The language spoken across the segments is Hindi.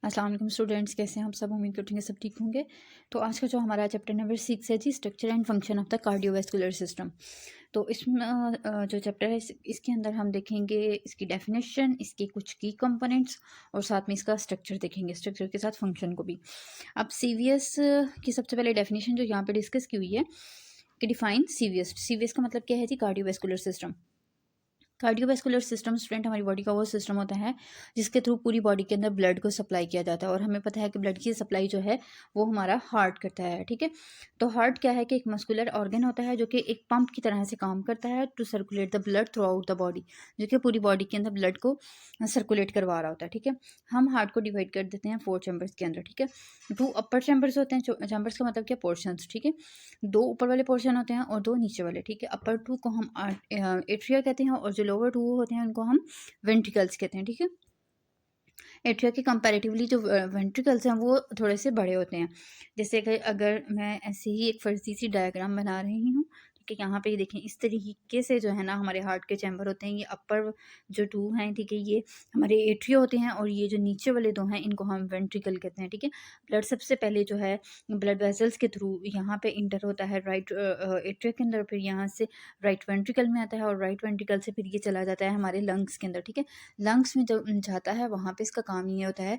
अस्सलाम वालेकुम स्टूडेंट्स, कैसे हैं आप सब। उम्मीद करते हैं सब ठीक होंगे। तो आज का जो हमारा चैप्टर नंबर 6 है जी, structure and function of the cardiovascular system. तो इसमें जो चैप्टर है इसके अंदर हम देखेंगे इसकी डेफिनेशन, इसके कुछ की कंपोनेंट्स और साथ में इसका स्ट्रक्चर देखेंगे, स्ट्रक्चर के साथ फंक्शन को भी। अब सीवीएस की सबसे पहले डेफिनेशन जो यहाँ पे डिस्कस की हुई है कि डिफाइन सीवीएस। सीवीएस का मतलब क्या है जी? Cardiovascular system. Cardiovascular system student हमारी बॉडी का वो सिस्टम होता है जिसके थ्रू पूरी बॉडी के अंदर ब्लड को सप्लाई किया जाता है, और हमें पता है कि ब्लड की सप्लाई जो है वो हमारा हार्ट करता है। ठीक है, तो हार्ट क्या है कि एक मस्कुलर ऑर्गन होता है जो कि एक पंप की तरह से काम करता है to circulate the blood throughout the body, जो कि पूरी बॉडी के अंदर ब्लड को सर्कुलेट करवा रहा होता है। ठीक है, हम हार्ट को डिवाइड कर देते हैं 4 चैम्बर्स के अंदर। ठीक है, 2 अपर चैम्बर्स होते हैं। चैम्बर्स का मतलब क्या? पोर्शंस। ठीक है, 2 ऊपर वाले पोर्शन होते हैं और 2 नीचे वाले। ठीक है, अपर 2 को हम एट्रिया कहते हैं और जो लोअर 2 होते हैं उनको हम वेंट्रिकल्स कहते हैं। ठीक है, एट्रिया के कंपैरेटिवली जो वेंट्रिकल्स हैं वो थोड़े से बड़े होते हैं। जैसे कि अगर मैं ऐसे ही एक फर्जी सी डायग्राम बना रही हूँ, ठीक है, यहाँ पे ये देखें, इस तरीके से जो है ना हमारे हार्ट के चैम्बर होते हैं। ये अपर जो 2 हैं, ठीक है, ये हमारे एट्रिया होते हैं, और ये जो नीचे वाले 2 हैं इनको हम वेंट्रिकल कहते हैं। ठीक है, ब्लड सबसे पहले जो है ब्लड वेसल्स के थ्रू यहाँ पे इंटर होता है राइट एट्रिया के अंदर, फिर यहाँ से राइट वेंट्रिकल में आता है, और राइट वेंट्रिकल से फिर ये चला जाता है हमारे लंग्स के अंदर। ठीक है, लंग्स में जब जाता है वहाँ पे इसका काम ये होता है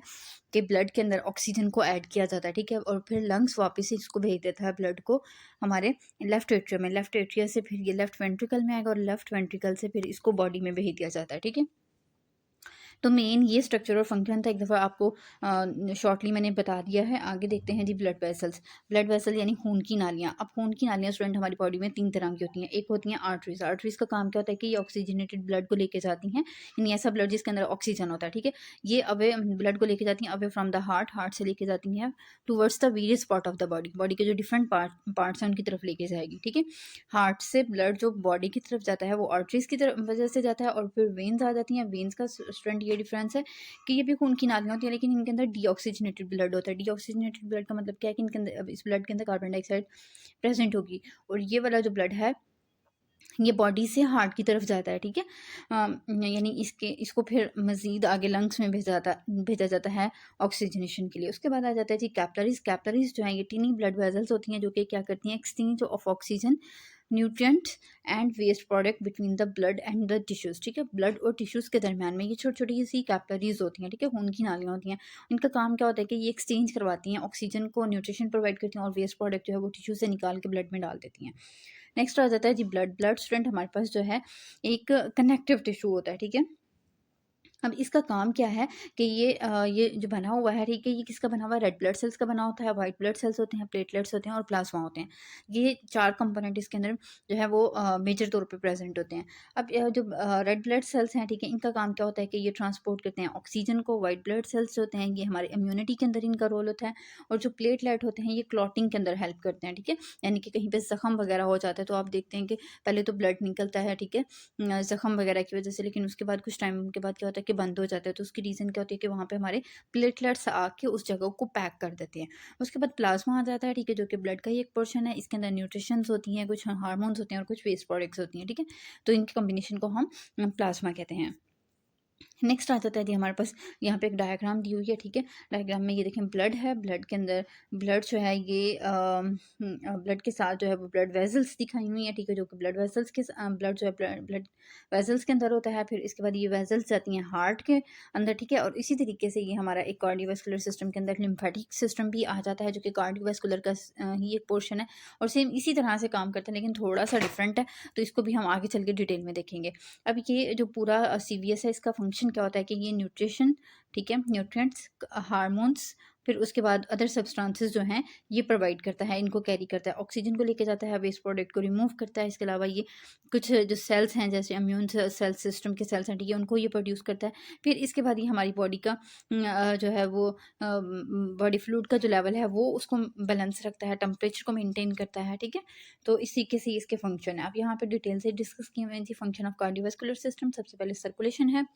कि ब्लड के अंदर ऑक्सीजन को ऐड किया जाता है। ठीक है, और फिर लंग्स वापस से इसको भेज देता है ब्लड को हमारे लेफ्ट एट्रिया में। लेफ्ट एट्रिया से फिर ये लेफ्ट वेंट्रिकल में आएगा, और लेफ्ट वेंट्रिकल से फिर इसको बॉडी में भेज दिया जाता है। ठीक है, तो मेन ये स्ट्रक्चर और फंक्शन था। एक दफ़ा आपको शॉर्टली मैंने बता दिया है। आगे देखते हैं जी ब्लड वेसल्स। ब्लड वेसल यानी खून की नालियाँ। अब खून की नालियाँ स्टूडेंट हमारी बॉडी में 3 तरह की होती हैं। एक होती हैं आर्टरीज। आर्टरीज का काम क्या होता है कि ये ऑक्सीजनेटेड ब्लड को लेके जाती हैं, यानी ऐसा ब्लड जिसके अंदर ऑक्सीजन होता है। ठीक है, ये अवे ब्लड को लेके जाती हैं away from the heart, heart से लेके जाती हैं towards the various part of the body. Body के जो डिफरेंट पार्ट्स हैं उनकी तरफ लेके जाएगी। ठीक है, हार्ट से ब्लड जो बॉडी की तरफ जाता है वो आर्टरीज की तरफ वजह से जाता है, और फिर वेन्स आ जाती हैं। वेन्स का स्टूडेंट ये डिफरेंस है कि ये भी खून की नालियाँ होती हैं, लेकिन इनके अंदर डीऑक्सीजनेटेड ब्लड होता है। डीऑक्सीजनेटेड ब्लड का मतलब क्या है कि इनके अंदर, अब इस ब्लड के अंदर कार्बन डाइऑक्साइड प्रेजेंट होगी, और ये वाला जो ब्लड है ये बॉडी से हार्ट की तरफ जाता है। ठीक है, यानी इसको फिर मज़ीद आगे लंग्स में भेजा जाता है ऑक्सीजनेशन के लिए। उसके बाद आ जाता है जी कैपलरीज। कैपलरीज जो है ये टीनी ब्लड वेजल्स होती हैं जो कि क्या करती हैं? Exchange of oxygen, nutrients and waste product between the blood and the tissues. ठीक है, ब्लड और टिश्यूज़ के दरमियान में ये छोटी छोटी सी कैपलरीज होती हैं। ठीक है, खून की नालियाँ होती हैं। इनका काम क्या होता है कि ये एक्सचेंज करवाती हैं ऑक्सीजन को, न्यूट्रिशन प्रोवाइड करती हैं, और वेस्ट प्रोडक्ट जो है वो टिश्यू से निकाल के ब्लड में डाल देती हैं। नेक्स्ट आ जाता है जी ब्लड। ब्लड स्टूडेंट हमारे पास जो है एक कनेक्टिव टिश्यू होता है। ठीक है, अब इसका काम क्या है कि ये जो बना हुआ है, ठीक है, ये किसका बना हुआ है? रेड ब्लड सेल्स का बना होता है, वाइट ब्लड सेल्स होते हैं, प्लेटलेट्स होते हैं, और प्लाज्मा होते हैं। ये 4 कंपोनेंट इसके अंदर जो है वो मेजर तौर पे प्रेजेंट होते हैं। अब जो रेड ब्लड सेल्स हैं, ठीक है, इनका काम क्या होता है कि ये ट्रांसपोर्ट करते हैं ऑक्सीजन को। वाइट ब्लड सेल्स होते हैं ये हमारे इम्यूनिटी के अंदर इनका रोल होता है, और जो प्लेटलेट होते हैं ये क्लॉटिंग के अंदर हेल्प करते हैं। ठीक है, यानी कि कहीं पे जख्म वगैरह हो जाता है तो आप देखते हैं कि पहले तो ब्लड निकलता है, ठीक है, ज़ख्म वगैरह की वजह से, लेकिन उसके बाद कुछ टाइम के बाद क्या होता है कि बंद हो जाता है। तो उसकी रीज़न क्या होती है कि वहाँ पे हमारे प्लेटलेट्स आके उस जगह को पैक कर देते हैं। उसके बाद प्लाज्मा आ जाता है, ठीक है, जो कि ब्लड का ही एक पोर्शन है। इसके अंदर न्यूट्रिशंस होती हैं, कुछ हार्मोन्स होते हैं, और कुछ वेस्ट प्रोडक्ट्स होती हैं। ठीक है, तो इनके कॉम्बिनेशन को हम प्लाज्मा कहते हैं। नेक्स्ट आ जाता है जी हमारे पास, यहाँ पे एक डायग्राम दी हुई है। ठीक है, डायग्राम में ये देखें ब्लड है। ब्लड के अंदर ब्लड जो है ये ब्लड के साथ जो है वो ब्लड वेजल्स दिखाई हुई है। ठीक है, जो कि ब्लड वेजल्स के ब्लड जो है ब्लड वेजल्स के अंदर होता है। फिर इसके बाद ये वेजल्स जाती हैं हार्ट के अंदर। ठीक है, और इसी तरीके से ये हमारा एक कार्डियोवैस्कुलर सिस्टम के अंदर लिम्फेटिक सिस्टम भी आ जाता है, जो कि कार्डियोवैस्कुलर का ही एक पोर्शन है, और सेम इसी तरह से काम करता है, लेकिन थोड़ा सा डिफरेंट है। तो इसको भी हम आगे चल के डिटेल में देखेंगे। अब ये जो पूरा सीवीएस है, इसका फंक्शन क्या होता है कि ये न्यूट्रिशन, ठीक है, न्यूट्रिएंट्स, हार्मोन्स, फिर उसके बाद अदर सब्सटेंसेस जो हैं ये प्रोवाइड करता है, इनको कैरी करता है, ऑक्सीजन को लेके जाता है, वेस्ट प्रोडक्ट को रिमूव करता है। इसके अलावा ये कुछ जो सेल्स हैं जैसे इम्यून सेल सिस्टम के सेल्स हैं, ठीक है, उनको ये प्रोड्यूस करता है। फिर इसके बाद ये हमारी बॉडी का जो है वो बॉडी फ्लूइड का जो लेवल है वो उसको बैलेंस रखता है, टेम्परेचर को मेंटेन करता है। ठीक है, तो इस तरीके से इसके फंक्शन है। आप यहाँ पे डिटेल से डिस्कस किए हुए हैं जी फंक्शन ऑफ कार्डियोवैस्कुलर सिस्टम। सबसे पहले सर्कुलेशन है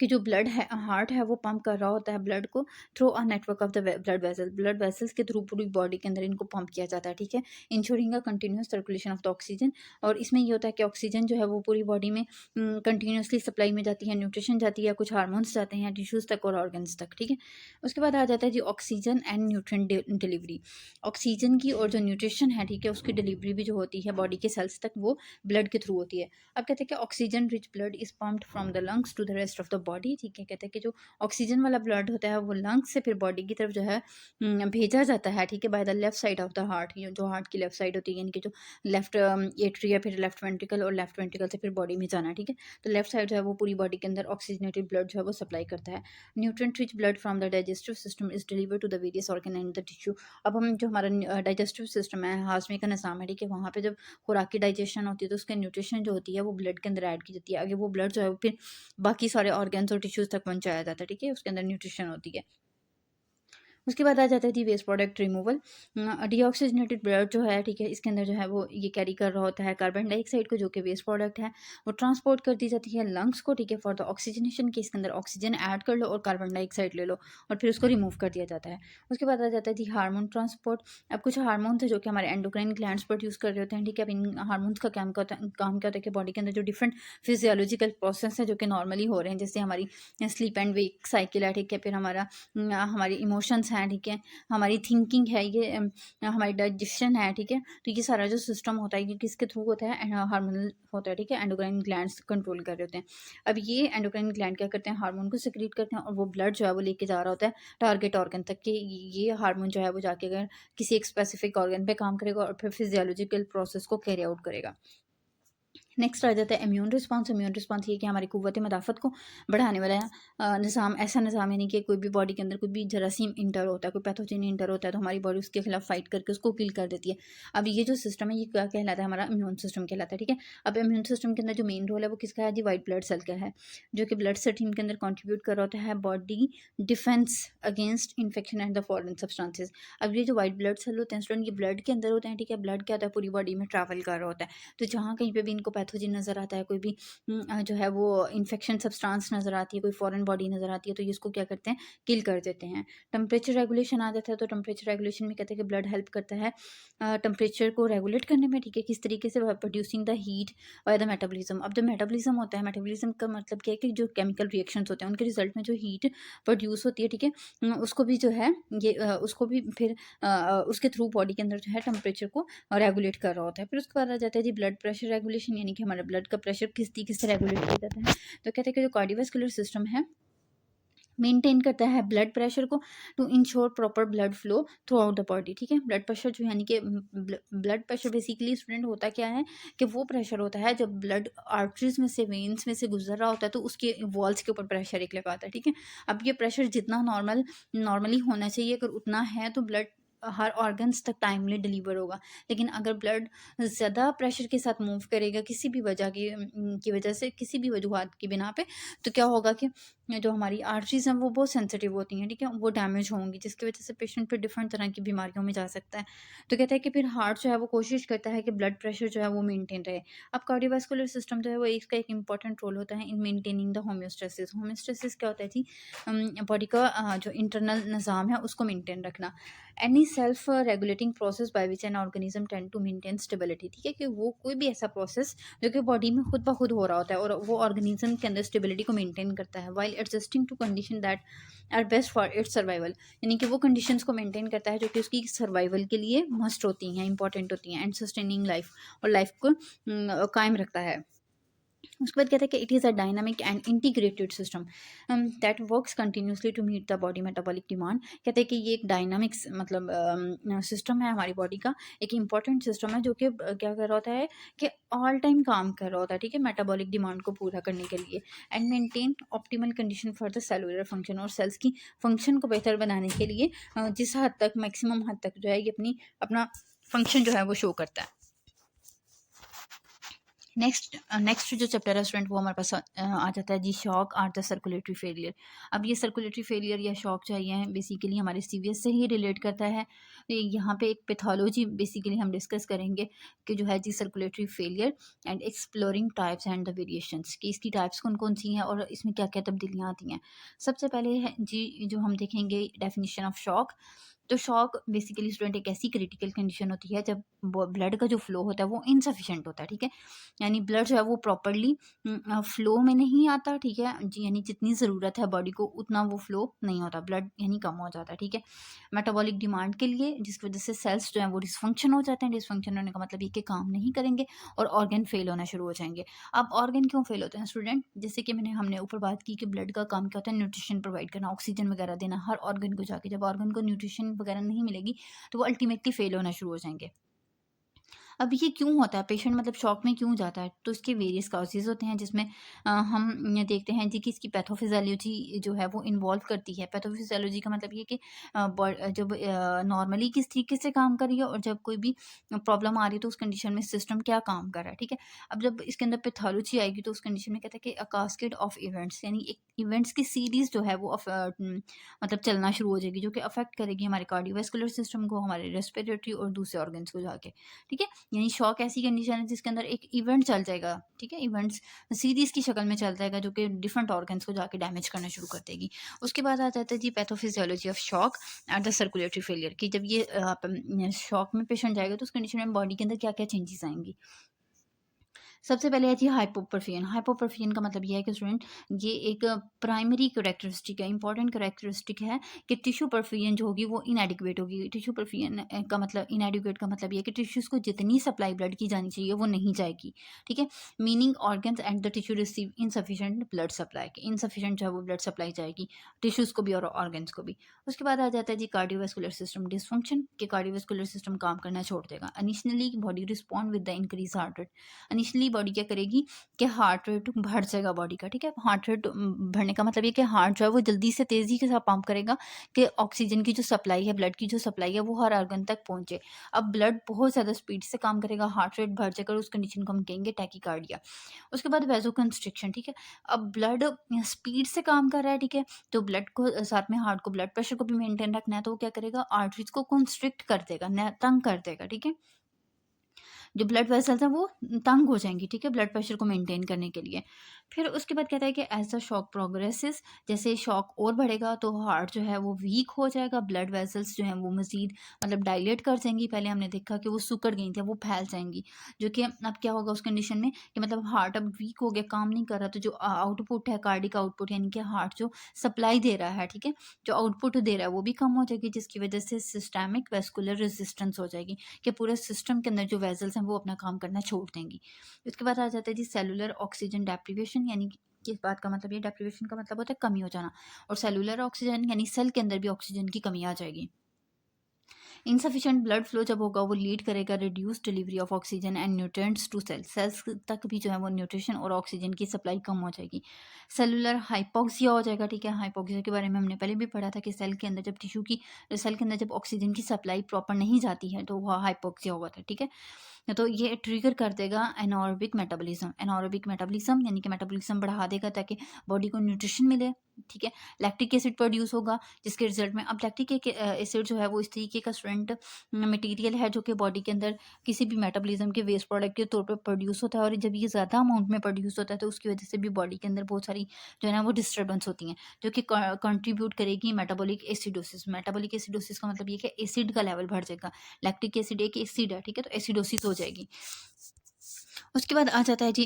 कि जो ब्लड है, हार्ट है, वो पंप कर रहा होता है ब्लड को through a network of the blood vessels के थ्रू पूरी बॉडी के अंदर इनको पंप किया जाता है, ठीक है, ensuring a continuous circulation of the oxygen. और इसमें ये होता है कि ऑक्सीजन जो है वो पूरी बॉडी में कंटिन्यूसली सप्लाई में जाती है, न्यूट्रिशन जाती है, कुछ हार्मोन्स जाते हैं टिश्यूज़ तक और ऑर्गन्स तक, ठीक है। उसके बाद आ जाता है जी oxygen and nutrient delivery. Oxygen की और जो न्यूट्रिशन है, ठीक है, उसकी डिलीवरी भी जो होती है बॉडी के सेल्स तक, वो ब्लड के थ्रू होती है। अब कहते हैं कि oxygen rich blood is pumped from the lungs to the rest of the body, ठीक है। कहते हैं कि जो ऑक्सीजन वाला ब्लड होता है वो लंग्स से फिर बॉडी की तरफ जो है भेजा जाता है, ठीक है, by the left side of the heart. जो हार्ट की लेफ्ट साइड होती है, यानी कि जो लेफ्ट एट्रिया, फिर लेफ्ट वेंट्रिकल, और लेफ्ट वेंट्रिकल से फिर बॉडी में जाना, ठीक है। तो लेफ्ट साइड जो है वो पूरी बॉडी के अंदर ऑक्सीजनेटेड ब्लड जो है वो सप्लाई करता है। Nutrient rich blood from the digestive system is delivered to the various organ and the tissue. अब हम जो हमारा डाइजेस्टिव सिस्टम है, हाजमे का निज़ाम है, ठीक है, वहाँ पे जब खुराक की डाइजेशन होती है तो उसके न्यूट्रिशन जो होती है वो ब्लड के अंदर ऐड की जाती है। आगे वो ब्लड जो है वो फिर बाकी सारे ऑर्गन्स और टिश्यूज़ तक पहुँचाया जाता है, ठीक है, उसके अंदर न्यूट्रिशन होती है। उसके बाद आ जाता है जी waste product removal. Deoxygenated blood जो है, ठीक है, इसके अंदर जो है वो ये कैरी कर रहा होता है कार्बन डाइऑक्साइड को, जो कि वेस्ट प्रोडक्ट है, वो ट्रांसपोर्ट कर दी जाती है लंग्स को, ठीक है, फॉर द ऑक्सीजनेशन के इसके अंदर ऑक्सीजन ऐड कर लो और कार्बन डाइऑक्साइड ले लो और फिर उसको रिमूव कर दिया जाता है। उसके बाद आ जाता है जी हार्मोन ट्रांसपोर्ट। अब कुछ हार्मोन्स है जो कि हमारे एंडोक्राइन ग्लैंड्स प्रोड्यूस कर रहे होते हैं, ठीक है। अब इन हार्मोन्स का काम क्या होता है कि बॉडी के अंदर जो डिफरेंट फिजियोलॉजिकल प्रोसेस है जो कि नॉर्मली हो रहे हैं, जैसे हमारी स्लीप एंड वेक साइकिल है, ठीक है, फिर हमारी इमोशंस हैं, ठीक है, हमारी थिंकिंग है, ये हमारी डाइजेशन है, ठीक है। तो ये सारा जो सिस्टम होता है ये किसके थ्रू होता है, हार्मोनल होता है, ठीक है, एंडोक्राइन ग्लैंड्स कंट्रोल कर रहे होते हैं। अब ये एंडोक्राइन ग्लैंड क्या करते हैं, हार्मोन को सिक्रीट करते हैं और वो ब्लड जो है वो लेके जा रहा होता है टारगेट ऑर्गन तक कि ये हार्मोन जो है वो जाके अगर किसी एक स्पेसिफिक ऑर्गन पे काम करेगा और फिर फिजियोलॉजिकल प्रोसेस को कैरी आउट करेगा। नेक्स्ट आ जाता है इम्यून रिस्पॉन्स। इम्यून रिस्पॉन्स ये कि हमारी कुव्वत मदाफ़त को बढ़ाने वाला निज़ाम, ऐसा निज़ाम यानी कि कोई भी बॉडी के अंदर कोई भी जरासीम इंटर होता है, कोई पैथोजन इंटर होता है तो हमारी बॉडी उसके खिलाफ फाइट करके उसको किल कर देती है। अब ये जो सिस्टम है ये क्या कहलाता है, हमारा इम्यून सिस्टम कहलाता है, ठीक है। अब इम्यून सिस्टम के अंदर जो मेन रोल है वो किसका है जी, वाइट ब्लड सेल का है, जो कि ब्लड सेल टीम के अंदर कॉन्ट्रीब्यूट कर रहा होता है body defence against infection and the foreign substances. अब ये जो वाइट ब्लड सेल होते हैं स्टूडेंट, ये ब्लड के अंदर होते हैं, ठीक है। ब्लड क्या होता है, पूरी बॉडी में ट्रैवल कर रहा होता है, तो जहाँ कहीं पे भी इनको पैथोजन नज़र आता है, कोई भी जो है वो इन्फेक्शन सब्सटेंस नज़र आती है, कोई फॉरेन बॉडी नज़र आती है, तो ये इसको क्या करते हैं, किल कर देते हैं। टेम्परेचर रेगुलेशन आ जाता है, तो टेम्परेचर रेगुलेशन में कहते हैं कि ब्लड हेल्प करता है टेम्परेचर को रेगुलेट करने में, ठीक है, किस तरीके से producing the heat by the metabolism. अब जो मेटाबॉलिज्म होता है, मेटाबॉलिज्म का मतलब क्या है कि जो केमिकल रिएक्शंस होते हैं उनके रिजल्ट में जो हीट प्रोड्यूस होती है, ठीक है, उसको भी जो है ये उसको भी फिर उसके थ्रू बॉडी के अंदर जो है टेम्परेचर को रेगुलेट कर रहा होता है। फिर उसके बाद आ जाता है जी ब्लड प्रेशर रेगुलेशन, यानी कि हमारा ब्लड का प्रेशर किस तरीके से रेगुलेट किया जाता है। तो कहते हैं कि जो कार्डियोवास्कुलर सिस्टम है मेंटेन करता है ब्लड प्रेशर को to ensure proper blood flow throughout the body, ठीक है। ब्लड प्रेशर जो यानी कि ब्लड प्रेशर बेसिकली स्टूडेंट होता क्या है कि वो प्रेशर होता है जब ब्लड आर्टरीज में से, वेन्स में से गुजर रहा होता है तो उसके वॉल्स के ऊपर प्रेशर एक लगाता है, ठीक है। अब ये प्रेशर जितना नॉर्मली होना चाहिए अगर उतना है तो ब्लड हर ऑर्गन्स तक टाइमली डिलीवर होगा। लेकिन अगर ब्लड ज़्यादा प्रेशर के साथ मूव करेगा किसी भी वजह की वजह से, किसी भी वजूहत की बिना पे, तो क्या होगा कि जो हमारी आर्टरीज हैं वो बहुत सेंसिटिव होती हैं, ठीक है, वो डैमेज होंगी, जिसकी वजह से पेशेंट फिर डिफरेंट तरह की बीमारियों में जा सकता है। तो कहता है कि फिर हार्ट जो है वो कोशिश करता है कि ब्लड प्रेशर जो है वो मेंटेन रहे। अब कार्डियोवास्कुलर सिस्टम जो है वो इसका एक इंपॉर्टेंट रोल होता है in maintaining the homeostasis. Homeostasis क्या होता है जी, बॉडी का जो इंटरनल निज़ाम है उसको मेंटेन रखना। Any self regulating process by which an organism tend to maintain stability, ठीक है, कि वो कोई भी ऐसा प्रोसेस जो कि बॉडी में खुद ब खुद हो रहा होता है और वो ऑर्गेनिज्म के अंदर स्टेबिलिटी को मेंटेन करता है while adjusting to condition that are best for its survival, यानी कि वो कंडीशंस को मेंटेन करता है जो कि उसकी सर्वाइवल के लिए मस्ट होती हैं, इंपॉर्टेंट होती हैं, एंड सस्टेनिंग लाइफ, और लाइफ को कायम रखता है। उसके बाद कहते हैं कि it is a dynamic and integrated system that works continuously to meet the body metabolic demand. कहते हैं कि ये एक डायनामिक मतलब सिस्टम है हमारी बॉडी का, एक इंपॉर्टेंट सिस्टम है जो कि क्या कर रहा होता है कि ऑल टाइम काम कर रहा होता है, ठीक है, मेटाबॉलिक डिमांड को पूरा करने के लिए, and maintain optimal condition for the cellular function, और सेल्स की फंक्शन को बेहतर बनाने के लिए जिस हद तक, मैक्सिमम हद तक जो है ये अपना फंक्शन जो है वो शो करता है। नेक्स्ट जो चैप्टर है स्टूडेंट वो हमारे पास आ जाता है जी, shock or the circulatory failure. अब ये सर्कुलेटरी फेलियर या शॉक चाहिए है बेसिकली हमारे सीवीएस से ही रिलेट करता है। तो यहाँ पे एक पैथोलॉजी बेसिकली हम डिस्कस करेंगे कि जो है जी circulatory failure and exploring types and the variations, कि इसकी टाइप्स कौन कौन सी हैं और इसमें क्या क्या तब्दीलियाँ आती हैं। सबसे पहले है जी जो हम देखेंगे डेफिनेशन ऑफ शॉक। तो शॉक बेसिकली स्टूडेंट एक ऐसी क्रिटिकल कंडीशन होती है जब ब्लड का जो फ्लो होता है वो इनसफिशेंट होता है, ठीक है। यानी ब्लड जो है वो प्रॉपरली फ्लो में नहीं आता, ठीक है जी, यानी जितनी ज़रूरत है बॉडी को उतना वो फ्लो नहीं होता, ब्लड यानी कम हो जाता है, ठीक है। मेटाबॉलिक डिमांड के लिए जिसकी वजह से सेल्स जो है वो डिसफंक्शन हो जाते हैं। डिसफंक्शन होने का मतलब ये कि काम नहीं करेंगे और ऑर्गन फेल होना शुरू हो जाएंगे। अब ऑर्गन क्यों फेल होते हैं स्टूडेंट, जैसे कि हमने ऊपर बात की कि ब्लड का काम क्या होता है, न्यूट्रिशन प्रोवाइड करना, ऑक्सीजन वगैरह देना हर ऑर्गन को जाके। जब ऑर्गन को न्यूट्रिशन वगैरह नहीं मिलेगी तो वो अल्टीमेटली फेल होना शुरू हो जाएंगे। अब ये क्यों होता है, पेशेंट मतलब शॉक में क्यों जाता है, तो इसके वेरियस काउजेज होते हैं जिसमें हम ये देखते हैं जी कि इसकी पैथोफिजियोलॉजी जो है वो इन्वॉल्व करती है। पैथोफिजियोलॉजी का मतलब ये कि जब नॉर्मली किस तरीके से काम कर रही है और जब कोई भी प्रॉब्लम आ रही है तो उस कंडीशन में सिस्टम क्या काम कर रहा है, ठीक है। अब जब इसके अंदर पैथोलॉजी आएगी तो उस कंडीशन में कहता है कि अ कास्केड ऑफ इवेंट्स, यानी एक इवेंट्स की सीरीज जो है वो मतलब चलना शुरू हो जाएगी जो कि अफेक्ट करेगी हमारे कार्डियोवैस्कुलर सिस्टम को, हमारे रेस्पिरेटरी और दूसरे ऑर्गन्स को जाके, ठीक है। यानी शॉक ऐसी कंडीशन है जिसके अंदर एक इवेंट चल जाएगा, ठीक है, इवेंट्स सीरीज की शक्ल में चल जाएगा जो कि डिफरेंट ऑर्गन्स को जाके डैमेज करना शुरू कर देगी। उसके बाद आ जाता है जी pathophysiology of shock at the circulatory failure, कि जब ये शॉक में पेशेंट जाएगा तो उस कंडीशन में बॉडी के अंदर क्या क्या चेंजेस आएंगी। सबसे पहले है जी हाइपोपरफियन। हाइपोपरफियन का मतलब ये है कि स्टूडेंट ये एक प्राइमरी करेक्टरिस्टिक है, इंपॉर्टेंट करेक्टरिस्टिक है कि टिश्यू परफियन जो होगी वो इनएडिक्वेट होगी। टिश्यू परफियन का मतलब इनएडिक्वेट का मतलब ये है कि टिश्यूज़ को जितनी सप्लाई ब्लड की जानी चाहिए वो नहीं जाएगी, ठीक है। Meaning organs and the tissue receive insufficient blood supply, insufficient जो है वो ब्लड सप्लाई जाएगी टिश्यूज़ को भी और ऑर्गन्स को भी। उसके बाद आ जाता है जी कार्डियोवैस्कुलर सिस्टम डिसफंक्शन, कि कार्डियोवैस्कुलर सिस्टम काम करना छोड़ देगा। Initially body respond with the increase heart rate. Initially body क्या करेगी कि हार्ट रेट बढ़ जाएगा बॉडी का, ठीक है। हार्ट रेट बढ़ने का मतलब ये कि हार्ट जो है वो जल्दी से तेज़ी के साथ पंप करेगा कि ऑक्सीजन की जो सप्लाई है, ब्लड की जो सप्लाई है वो हर ऑर्गन तक पहुंचे। अब ब्लड बहुत ज़्यादा स्पीड से काम करेगा, हार्ट रेट बढ़ जाएगा, उस कंडीशन को हम कहेंगे टैकीकार्डिया। उसके बाद वैसोकंस्ट्रिक्शन, ठीक है। अब ब्लड स्पीड से काम कर रहा है, ठीक है, तो ब्लड को साथ में हार्ट को ब्लड प्रेशर को भी मेंटेन रखना है, तो वो क्या करेगा, आर्टरीज को कंस्ट्रिक्ट कर देगा, तंग कर देगा, ठीक है। जो ब्लड वेसल्स हैं वो तंग हो जाएंगी, ठीक है, ब्लड प्रेशर को मेंटेन करने के लिए। फिर उसके बाद कहता है कि एज द शॉक प्रोग्रेसेस, जैसे शॉक और बढ़ेगा तो हार्ट जो है वो वीक हो जाएगा, ब्लड वेसल्स जो हैं वो मजीद मतलब डायलेट कर जाएंगी। पहले हमने देखा कि वो सुकड़ गई थी, वो फैल जाएंगी, जो कि अब क्या होगा उस कंडीशन में कि मतलब हार्ट अब वीक हो गया, काम नहीं कर रहा, तो जो आउटपुट है कार्डिक आउटपुट, यानी कि हार्ट जो सप्लाई दे रहा है, ठीक है, जो आउटपुट दे रहा है वो भी कम हो जाएगी, जिसकी वजह से सिस्टमिक वेस्कुलर रेजिस्टेंस हो जाएगी कि पूरे सिस्टम के अंदर जो वेजल्स हैं वो अपना काम करना छोड़ देंगी। उसके बाद आ जाता है जी सेलुलर ऑक्सीजन डेप्रीवेशन, यानी किस बात का मतलब, ये डेप्रीवेशन का मतलब होता है कमी हो जाना, और सेलुलर ऑक्सीजन यानी सेल के अंदर भी ऑक्सीजन की कमी आ जाएगी। इनसफिशिएंट ब्लड फ्लो जब होगा वो लीड करेगा reduce delivery of oxygen and nutrients to cells तक भी जो है वो न्यूट्रिशन और ऑक्सीजन की सप्लाई कम हो जाएगी। सेलुलर हाइपोक्सिया हो जाएगा, ठीक है। हाइपोक्सिया के बारे में हमने पहले भी पढ़ा था कि सेल के अंदर जब सेल के अंदर जब ऑक्सीजन की सप्लाई प्रॉपर नहीं जाती है तो वह हाइपोक्सिया होता है, ठीक है। तो ये ट्रिगर कर देगा एनारोबिक मेटाबॉलिज्म। एनारोबिक मेटाबॉलिज्म यानी कि मेटाबॉलिज्म बढ़ा देगा ताकि बॉडी को न्यूट्रिशन मिले, ठीक है। लैक्टिक एसिड प्रोड्यूस होगा जिसके रिजल्ट में, अब लैक्टिक एसिड जो है वो इस तरीके का स्टूडेंट मटेरियल है जो कि बॉडी के अंदर किसी भी मेटाबॉलिज्म के वेस्ट प्रोडक्ट के तौर पर प्रोड्यूस होता है, और जब ये ज़्यादा अमाउंट में प्रोड्यूस होता है तो उसकी वजह से भी बॉडी के अंदर बहुत सारी जो है ना वो डिस्टर्बेंस होती हैं जो कि कंट्रीब्यूट करेगी मेटाबॉलिक एसिडोसिस। मेटाबॉलिक एसिडोसिस का मतलब ये कि एसिड का लेवल बढ़ जाएगा। लैक्टिक एसिड एक एसिड है, ठीक है, तो एसिडोसिस हो जाएगी। उसके बाद आ जाता है जी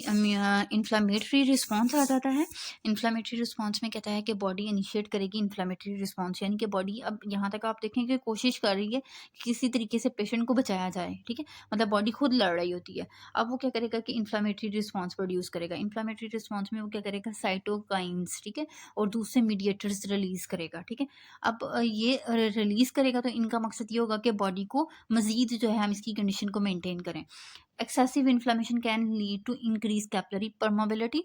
इन्फ्लामेटरी रिस्पॉन्स आ जाता है। इन्फ्लामेटरी रिस्पॉन्स में कहता है कि बॉडी इनिशिएट करेगी इन्फ्लामेटरी रिस्पॉन्स, यानी कि बॉडी अब यहाँ तक आप देखें कि कोशिश कर रही है कि किसी तरीके से पेशेंट को बचाया जाए, ठीक है, मतलब बॉडी खुद लड़ रही होती है। अब वो क्या करेगा कि इन्फ्लामेटरी रिस्पॉन्स प्रोड्यूस करेगा। इन्फ्लामेटरी रिस्पॉन्स में वो क्या करेगा, साइटोकाइंस, ठीक है, और दूसरे मीडिएटर्स रिलीज करेगा, ठीक है। अब ये रिलीज करेगा तो इनका मकसद ये होगा कि बॉडी को मजीद जो है हम इसकी कंडीशन को मेनटेन करें। Excessive inflammation can lead to increase capillary permeability,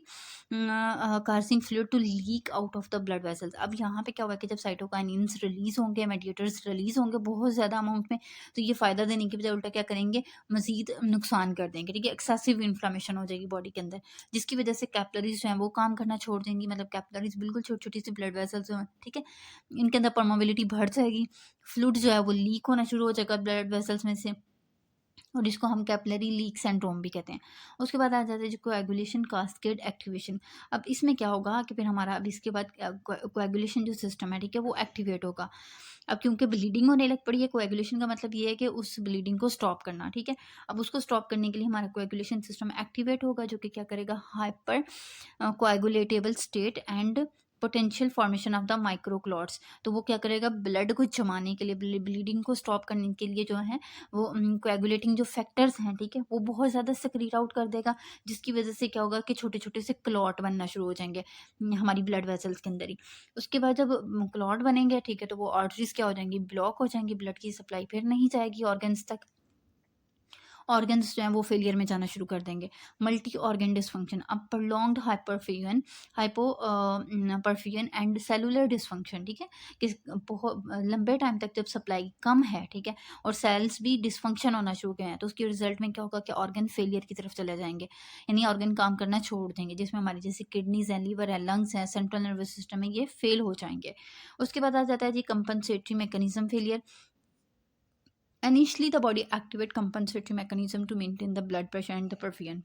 causing fluid to leak out of the blood vessels. अब यहाँ पे क्या हुआ कि जब साइटोकाइनिन्स रिलीज होंगे, मेडिएटर्स रिलीज होंगे बहुत ज़्यादा अमाउंट में, तो ये फ़ायदा देने की बजाय उल्टा क्या करेंगे, मजीद नुकसान कर देंगे, ठीक है। एक्सेसिव इन्फ्लेमेशन हो जाएगी बॉडी के अंदर, जिसकी वजह से कैपिलरीज जो हैं वो काम करना छोड़ देंगी, मतलब कैपिलरीज बिल्कुल छोटी छोटी सी ब्लड वेसल्स जो हैं, ठीक है, इनके अंदर परमेबिलिटी बढ़ जाएगी, फ्लूइड जो है वो लीक होना शुरू हो जाएगा ब्लड वेसल्स में से, और इसको हम कैपिलरी लीक सिंड्रोम भी कहते हैं। उसके बाद आ जाता है जो कोएगुलेशन कास्केड एक्टिवेशन। अब इसमें क्या होगा कि फिर हमारा अब इसके बाद कोएगुलेशन जो सिस्टम है, ठीक है, वो एक्टिवेट होगा। अब क्योंकि ब्लीडिंग होने लग पड़ी है, कोएगुलेशन का मतलब ये है कि उस ब्लीडिंग को स्टॉप करना, ठीक है। अब उसको स्टॉप करने के लिए हमारा कोएगुलेशन सिस्टम एक्टिवेट होगा, जो कि क्या करेगा, hyper coagulable state and potential formation of the microclots. तो वो क्या करेगा, ब्लड को जमाने के लिए, ब्लीडिंग को स्टॉप करने के लिए जो है वो कोएगुलेटिंग जो फैक्टर्स हैं, ठीक है, वो बहुत ज़्यादा सेक्रीट आउट कर देगा, जिसकी वजह से क्या होगा कि छोटे छोटे से क्लॉट बनना शुरू हो जाएंगे हमारी ब्लड वेसल्स के अंदर ही। उसके बाद जब क्लॉट बनेंगे, ठीक है, तो वो आर्टरीज क्या हो जाएंगी, ब्लॉक हो जाएंगी, ब्लड की सप्लाई फिर नहीं जाएगी ऑर्गन्स तक, ऑर्गन्स जो हैं वो फेलियर में जाना शुरू कर देंगे। मल्टी ऑर्गन डिसफंक्शन, अब prolonged perfusion and cellular dysfunction, ठीक है, कि बहुत लंबे टाइम तक जब सप्लाई कम है, ठीक है, और सेल्स भी डिसफंक्शन होना शुरू गए हैं, तो उसके रिजल्ट में क्या होगा कि ऑर्गन फेलियर की तरफ चले जाएंगे, यानी ऑर्गन काम करना छोड़ देंगे, जिसमें हमारी जैसे किडनीज हैं, लीवर है, लंग्स हैं, सेंट्रल नर्वस सिस्टम है, ये फेल हो जाएंगे। उसके बाद आ जाता है जी compensatory mechanism failure. Initially, the body activate compensatory mechanism to maintain the blood pressure and the perfusion.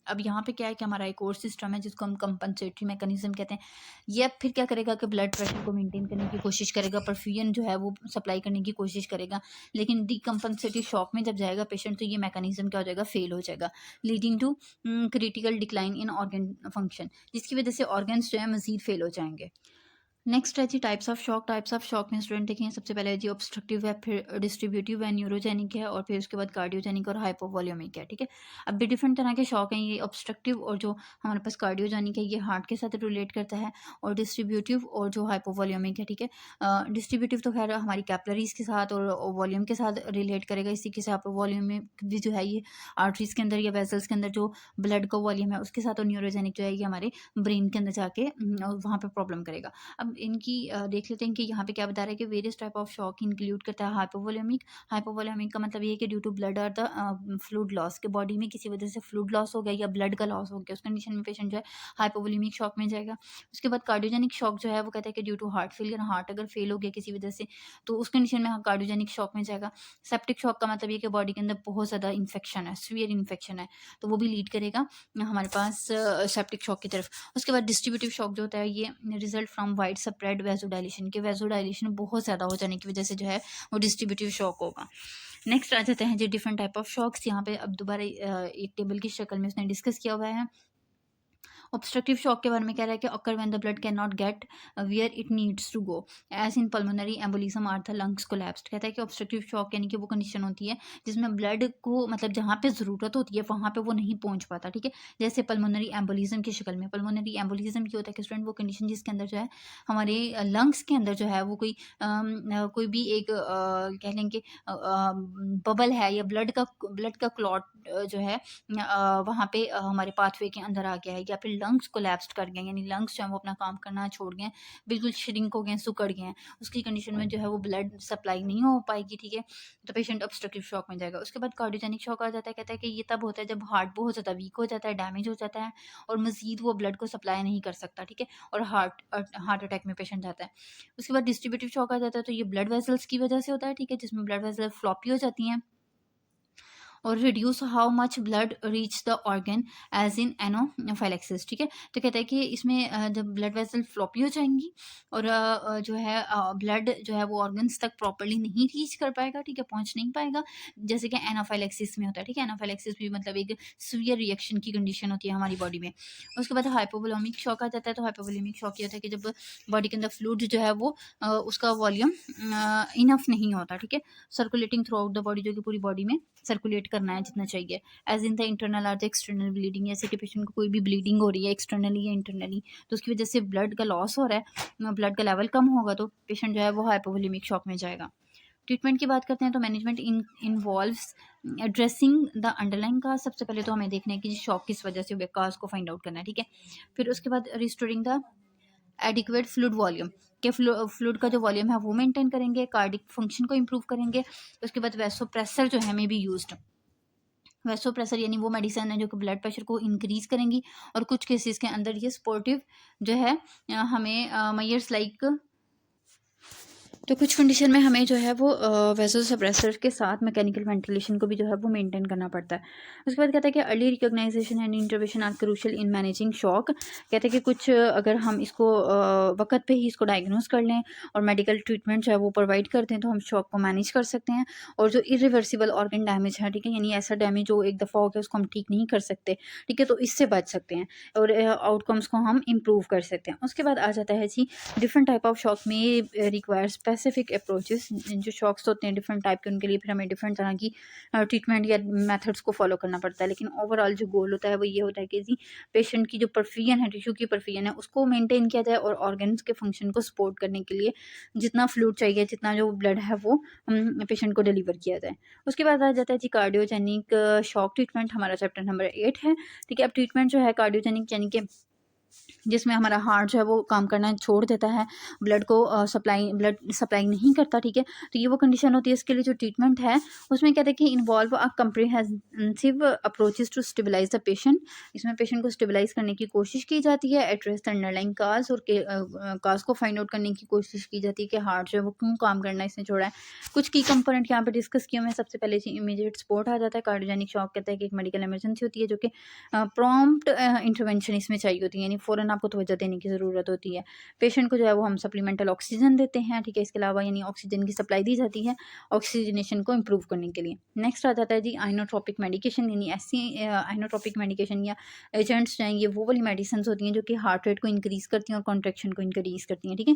अब यहाँ पे क्या है कि हमारा एक और सिस्टम है जिसको हम कंपनसेटरी मैकेनिज्म कहते हैं। ये अब फिर क्या करेगा कि ब्लड प्रेशर को मेंटेन करने की कोशिश करेगा, परफ्यूजन जो है वो सप्लाई करने की कोशिश करेगा, लेकिन डीकम्पनसेटरी शॉक में जब जाएगा पेशेंट, तो ये मैकेनिज्म क्या हो जाएगा, फेल हो जाएगा, leading to critical decline in organ function, जिसकी वजह से ऑर्गन्स जो है मजीद फेल हो जाएंगे। नेक्स्ट है जी types of shock. Types of shock में स्टूडेंट देखें, सबसे पहले जी ऑब्स्ट्रक्टिव है, फिर डिस्ट्रीब्यूटिव है, न्यूरोजेनिक है, और फिर उसके बाद कार्डियोजेनिक और हाइपोवॉल्यूमिक है, ठीक है। अब भी डिफरेंट तरह के शॉक हैं ये, ऑब्स्ट्रक्टिव और जो हमारे पास कार्डियोजेनिक है ये हार्ट के साथ रिलेट करता है, और डिस्ट्रीब्यूटिव और जो हाइपोवॉल्यूमिक है, ठीक है। डिस्ट्रीब्यूटिव तो खैर हमारी कैपिलरीज के साथ और वॉल्यूम के साथ रिलेट करेगा, इसी के साथ वॉल्यूमिक भी जो है ये आर्टरीज के अंदर या वेसल्स के अंदर जो ब्लड का वॉल्यूम है उसके साथ, और न्यूरोजेनिक जो है ये हमारे ब्रेन के अंदर जाके वहाँ पर प्रॉब्लम करेगा। अब इनकी देख लेते हैं कि यहाँ पे क्या बता रहा है कि various type of shock include करता है हाइपोवोलेमिक। हाइपोवोलेमिक का मतलब ये है कि ड्यू टू ब्लड और द फ्लूइड लॉस, के बॉडी में किसी वजह से फ्लूइड लॉस हो गया या ब्लड का लॉस हो गया, उस कंडीशन में पेशेंट जो है हाइपोवोलेमिक शॉक में जाएगा। उसके बाद कार्डियोजेनिक शॉक जो है वो कहता है कि due to heart failure, heart अगर फेल हो गया किसी वजह से, तो उस कंडीशन में कार्डियोजेनिक शॉक में जाएगा। सेप्टिक शॉक का मतलब ये कि बॉडी के अंदर बहुत ज़्यादा इन्फेक्शन है, सीवियर इन्फेक्शन है, तो वो भी लीड करेगा हमारे पास सेप्टिक शॉक की तरफ। उसके बाद डिस्ट्रीब्यूटिव शॉक जो होता है ये result from wide spread vasodilation, के वेजोडाइलेशन बहुत ज़्यादा हो जाने की वजह से जो है वो डिस्ट्रीब्यूटिव शॉक होगा। नेक्स्ट आ जाते हैं जो डिफरेंट टाइप ऑफ शॉक्स, यहाँ पे अब दोबारा एक टेबल की शक्ल में उसने डिस्कस किया हुआ है। ऑब्स्ट्रक्टिव शॉक के बारे में कह रहा है कि occur when the blood can not get where it needs to go, as in pulmonary embolism or the lungs collapsed. कहता है कि ऑब्स्ट्रक्टिव शॉक यानी कि वो कंडीशन होती है जिसमें ब्लड को मतलब जहाँ पे ज़रूरत होती है वहाँ पे वो नहीं पहुँच पाता, ठीक है। जैसे पल्मोनरी एम्बोलिज्म की शक्ल में, पल्मोनरी एम्बोलिज्म क्या होता है कि स्टूडेंट वो कंडीशन जिसके अंदर जो है हमारे लंग्स के अंदर जो है वो कोई भी एक कह लेंगे बबल है या ब्लड का क्लॉट जो है वहाँ पे हमारे पाथवे के अंदर आ गया है, या फिर लंग्स कोलैप्स्ड कर गए, यानी लंग्स जो है वो अपना काम करना छोड़ गए हैं, बिल्कुल श्रिंक हो गए हैं, सुकड़ गए हैं, उसकी कंडीशन में जो है वो ब्लड सप्लाई नहीं हो पाएगी, ठीक है, तो पेशेंट ऑब्स्ट्रक्टिव शॉक में जाएगा। उसके बाद कार्डियोजेनिक शॉक आ जाता है। कहता है कि ये तब होता है जब हार्ट बहुत ज़्यादा वीक हो जाता है, डैमेज हो जाता है, और मजीद वो ब्लड को सप्लाई नहीं कर सकता, ठीक है, और हार्ट अटैक में पेशेंट जाता है। उसके बाद डिस्ट्रीब्यूटिव शॉक आ जाता है, तो ये ब्लड वेसल्स की वजह से होता है, ठीक है, जिसमें ब्लड वेसल फ्लॉपी हो जाती हैं और reduce how much blood reach the organ as in anaphylaxis, ठीक है। तो कहता है कि इसमें जब ब्लड वेसल फ्लॉपी हो जाएंगी और जो है ब्लड जो है वो ऑर्गन्स तक प्रॉपरली नहीं रीच कर पाएगा, ठीक है, पहुंच नहीं पाएगा, जैसे कि एनोफाइलेक्सिस में होता है, ठीक है। एनोफाइलेक्सिस भी मतलब एक सीवियर रिएक्शन की कंडीशन होती है हमारी बॉडी में। उसके बाद हाइपोवोलेमिक शॉक आ जाता है। तो हाइपोवोलेमिक शॉक ये होता है कि जब बॉडी के अंदर फ्लूइड जो है वो उसका वॉल्यूम इनफ नहीं होता, ठीक है, circulating through out the body, जो कि पूरी बॉडी में सर्कुलेट करना है जितना चाहिए, as in the internal or the external bleeding, जैसे कि पेशेंट को कोई भी ब्लीडिंग हो रही है एक्सटर्नली या इंटरनली, तो उसकी वजह से ब्लड का लॉस हो रहा है, ब्लड का लेवल कम होगा, तो पेशेंट जो है वो हाइपोवोलेमिक शॉक में जाएगा। ट्रीटमेंट की बात करते हैं तो management involves addressing the underline cause. सबसे पहले तो हमें देखना है कि शॉक किस वजह से हुआ, काज को फाइंड आउट करना है, ठीक है। फिर उसके बाद restoring the adequate fluid volume, के फ्लूइड का जो वॉल्यूम है वो मेंटेन करेंगे, कार्डिक फंक्शन को इम्प्रूव करेंगे। उसके बाद वैसोप्रेसर जो है मे बी यूज्ड, वैसोप्रेसर यानी वो मेडिसिन है जो कि ब्लड प्रेशर को इंक्रीज करेंगी, और कुछ केसेस के अंदर ये सपोर्टिव जो है हमें मयर्स लाइक, तो कुछ कंडीशन में हमें जो है वो वैसो सप्रेसर के साथ मैकेनिकल वेंटिलेशन को भी जो है वो मेंटेन करना पड़ता है। उसके बाद कहता है कि early recognization and intervention are crucial in managing shock. कहते हैं कि कुछ अगर हम इसको वक्त पे ही इसको डायग्नोज कर लें और मेडिकल ट्रीटमेंट जो है वो प्रोवाइड करते हैं तो हम शॉक को मैनेज कर सकते हैं। और जो इरिवर्सिबल ऑर्गन डैमेज है, ठीक है, यानी ऐसा डैमेज जो एक दफ़ा हो गया उसको हम ठीक नहीं कर सकते, ठीक है, तो इससे बच सकते हैं और आउटकम्स को हम इम्प्रूव कर सकते हैं। उसके बाद आ जाता है जी डिफरेंट टाइप ऑफ शॉक में रिक्वायर स्पेसिफिक अप्रोचेस। जो शॉक्स होते हैं डिफरेंट टाइप के, उनके लिए फिर हमें डिफरेंट तरह की ट्रीटमेंट या मेथड्स को फॉलो करना पड़ता है। लेकिन ओवरऑल जो गोल होता है वो ये होता है कि जी पेशेंट की जो परफियन है, टिश्यू की परफियन है, उसको मेंटेन किया जाए और ऑर्गन्स के फंक्शन को सपोर्ट करने के लिए जितना फ्लूइड चाहिए, जितना जो ब्लड है वो पेशेंट को डिलीवर किया जाए। उसके बाद आ जाता है जी कार्डियोजेनिक शॉक ट्रीटमेंट, हमारा चैप्टर नंबर 8 है, ठीक है। अब ट्रीटमेंट जो है कार्डियोजेनिक यानी कि जिसमें हमारा हार्ट जो है वो काम करना छोड़ देता है, ब्लड सप्लाई नहीं करता, ठीक है, तो ये वो कंडीशन होती है। इसके लिए जो ट्रीटमेंट है उसमें कहते हैं कि involve a comprehensive approaches to stabilise the patient. इसमें पेशेंट को स्टेबलाइज करने की कोशिश की जाती है, एड्रेस द अंडरलाइन काज, और काज को फाइंड आउट करने की कोशिश की जाती है कि हार्ट जो है वो क्यों काम करना इसने छोड़ा है। कुछ की कंपोनेंट यहाँ पे डिस्कस किए हुए हैं। सबसे पहले इमीडिएट सपोर्ट आ जाता है। कार्डियोजेनिक शॉक कहता है कि एक मेडिकल इमरजेंसी होती है जो कि प्रॉम्प्ट इंटरवेंशन इसमें चाहिए होती है, यानी फ़ौरन आपको तवज्जो देने की ज़रूरत होती है। पेशेंट को जो है वो हम सप्लीमेंटल ऑक्सीजन देते हैं, ठीक है। इसके अलावा यानी ऑक्सीजन की सप्लाई दी जाती है ऑक्सीजनेशन को इम्प्रूव करने के लिए। नेक्स्ट आ जाता है जी आइनोट्रोपिक मेडिकेशन, यानी ऐसी आइनोट्रोपिक मेडिकेशन या एजेंट्स जो हैं ये वो वाली मेडिसिन होती हैं जो कि हार्ट रेट को इंक्रीज़ करती हैं और कॉन्ट्रैक्शन को इंक्रीज़ करती हैं, ठीक है।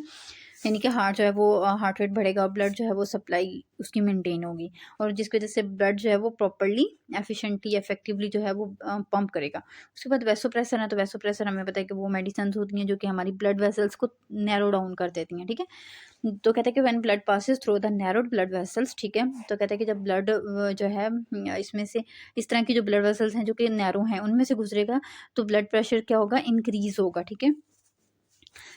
यानी कि हार्ट जो है वो हार्ट रेट बढ़ेगा, ब्लड जो है वो सप्लाई उसकी मेंटेन होगी, और जिसकी वजह से ब्लड जो है वो प्रॉपर्ली एफिशिएंटली इफेक्टिवली जो है वो पंप करेगा। उसके बाद वैसोप्रेसर है, तो वैसोप्रेसर हमें पता है कि वो मेडिसिन होती हैं जो कि हमारी ब्लड वेसल्स को नैरो डाउन कर देती हैं, ठीक है। तो कहते हैं कि when blood passes through the narrowed blood vessels, ठीक है, तो कहते हैं कि जब ब्लड जो है इसमें से इस तरह की जो ब्लड वेसल्स हैं जो कि नैरो हैं उनमें से गुजरेगा तो ब्लड प्रेशर क्या होगा, इंक्रीज होगा, ठीक है।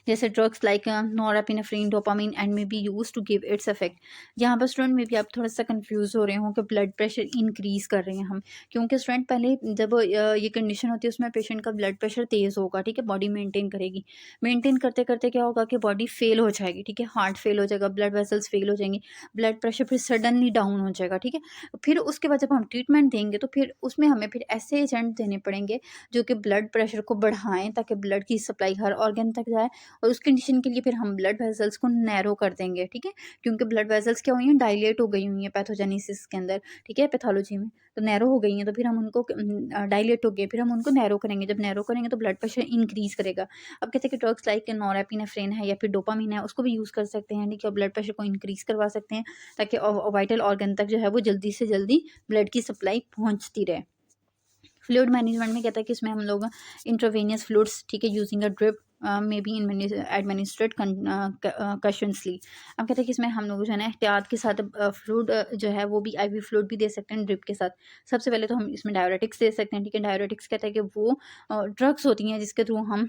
जैसे drugs like norepinephrine, dopamine and may be use to give its effect. यहाँ पर स्टूडेंट में भी आप थोड़ा सा कंफ्यूज हो रहे हो कि ब्लड प्रेशर इंक्रीज कर रहे हैं हम, क्योंकि स्टूडेंट पहले जब ये कंडीशन होती है उसमें पेशेंट का ब्लड प्रेशर तेज़ होगा, ठीक है, बॉडी मेंटेन करेगी, मेंटेन करते करते क्या होगा कि बॉडी फेल हो जाएगी, ठीक है, हार्ट फेल हो जाएगा, ब्लड वेसल्स फेल हो जाएंगे, ब्लड प्रेशर फिर सडनली डाउन हो जाएगा, ठीक है। फिर उसके बाद जब हम ट्रीटमेंट देंगे तो फिर उसमें हमें फिर ऐसे एजेंट देने पड़ेंगे जो कि ब्लड प्रेशर को बढ़ाएं ताकि ब्लड की सप्लाई हर ऑर्गन तक जाए, और उस कंडीशन के लिए फिर हम ब्लड वेसल्स को नैरो कर देंगे, ठीक है, क्योंकि ब्लड वेसल्स क्या हुई हैं, डायलेट हो गई हुई हैं पैथोजेनेसिस के अंदर, ठीक है, पैथोलॉजी में, तो नैरो हो गई हैं, तो फिर हम उनको डायलेट हो गए, फिर हम उनको नैरो करेंगे, जब नैरो करेंगे तो ब्लड प्रेशर इंक्रीज करेगा। अब कहते हैं कि ड्रग्स लाइक नोरेपिनेफ्रिन है या फिर डोपामिन है उसको भी यूज़ कर सकते हैं, ठीक है, ब्लड प्रेशर को इंक्रीज करवा सकते हैं ताकि वाइटल ऑर्गन तक जो है वो जल्दी से जल्दी ब्लड की सप्लाई पहुँचती रहे। फ्लूइड मैनेजमेंट में कहता है कि इसमें हम लोग इंट्रावेनियस फ्लूइड्स, ठीक है, using a drip may be administered consciously. अब कहते हैं कि इसमें हम लोग जो है ना एहतियात के साथ फ्लूइड जो है वो भी आईवी फ्लूइड भी दे सकते हैं ड्रिप के साथ। सबसे पहले तो हम इसमें डायरेटिक्स दे सकते हैं, ठीक है। डायरेटिक्स कहता है कि वो ड्रग्स होती हैं जिसके थ्रू हम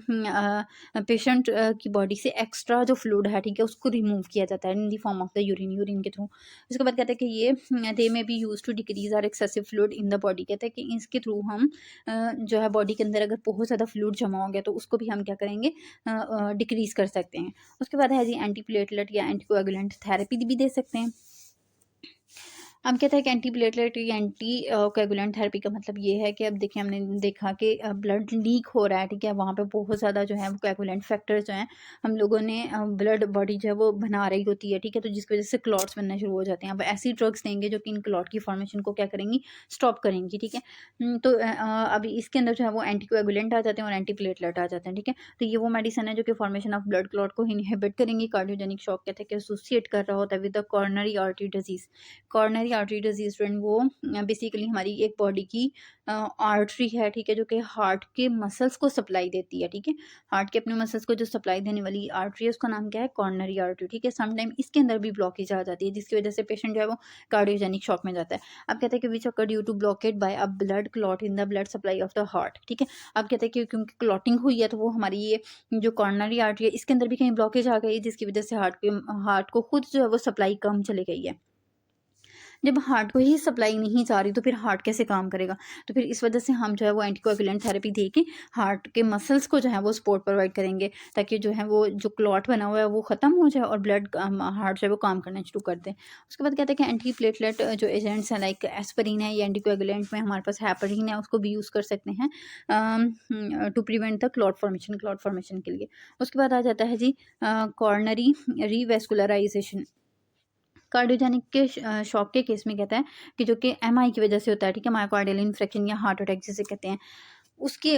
पेशेंट की बॉडी से एक्स्ट्रा जो फ्लूइड है, ठीक है, उसको रिमूव किया जाता है in the form of the urine के थ्रू। उसके बाद कहते हैं कि ये they may be use to decrease or excessive fluid in the body. कहते हैं कि इसके थ्रू हम जो है बॉडी के अंदर अगर बहुत ज़्यादा फ्लूइड जमा हो गया तो उसको भी हम क्या करेंगे, डिक्रीज़ कर सकते हैं। उसके बाद है जी एंटीप्लेटलेट या एंटीकोएगुलेंट थेरेपी भी दे सकते हैं। हम कहते हैं कि एंटी प्लेटलेट या एंटी कोएगुलेंट थेरेपी का मतलब ये है कि अब देखिए हमने देखा कि ब्लड लीक हो रहा है, ठीक है, वहाँ पे बहुत ज़्यादा जो है वो कोएगुलेंट फैक्टर्स जो हैं हम लोगों ने ब्लड बॉडी जो है वो बना रही होती है, ठीक है, तो जिसकी वजह से क्लॉट्स बनना शुरू हो जाते हैं। अब ऐसी ड्रग्स देंगे जो कि इन क्लॉट की फॉर्मेशन को क्या करेंगी, स्टॉप करेंगी, ठीक है। तो अभी इसके अंदर जो है वो एंटी कोएगुलेंट आ जाते हैं और एंटी प्लेटलेट आ जाते हैं, ठीक है। तो ये वो मेडिसिन है जो कि फॉर्मेशन ऑफ ब्लड क्लॉट को इनहिबिट करेंगी। कार्डियोजेनिक शॉक कहते हैं कि एसोसिएट कर रहा होता है with the coronary artery disease. Coronary artery disease student वो बेसिकली हमारी एक बॉडी की आर्टरी है, ठीक है, जो कि हार्ट के मसल्स को सप्लाई देती है, ठीक है। हार्ट के अपने मसल्स को जो सप्लाई देने वाली आर्टरी है उसका नाम क्या है, कॉर्नरी आर्टरी, ठीक है। समटाइम इसके अंदर भी ब्लॉकेज आ जाती है जिसकी वजह से पेशेंट जो है वो कार्डियोजेनिक शॉक में जाता है। अब कहते हैं कि which occur due to blockade by a blood clot in the blood supply of the heart, ठीक है। अब कहते हैं कि क्योंकि क्लॉटिंग हुई है तो वो हमारी ये जो कॉर्नरी आर्टरी है इसके अंदर भी कहीं ब्लॉकेज आ गई है जिसकी वजह से हार्ट को खुद जो है वो सप्लाई कम चली गई है। जब हार्ट को ही सप्लाई नहीं जा रही तो फिर हार्ट कैसे काम करेगा, तो फिर इस वजह से हम जो है वो एंटीकोएगुलेंट थेरेपी दे के हार्ट के मसल्स को जो है वो सपोर्ट प्रोवाइड करेंगे ताकि जो है वो जो क्लॉट बना हुआ है वो ख़त्म हो जाए और ब्लड हार्ट जो है वो काम करना शुरू कर दे। उसके बाद कहते हैं कि एंटी प्लेटलेट जो एजेंट्स हैं लाइक एस्पिरिन है या एंटीकोएगुलेंट में हमारे पास हेपरिन है उसको भी यूज़ कर सकते हैं to prevent the clot formation के लिए। उसके बाद आ जाता है जी कॉर्नरी रीवेस्कुलराइजेशन। कार्डियोजेनिक के शॉक के केस में कहता है कि जो कि एमआई की वजह से होता है, ठीक है, मायोकार्डियल इन्फेक्शन या हार्ट अटैक जिसे कहते हैं। उसके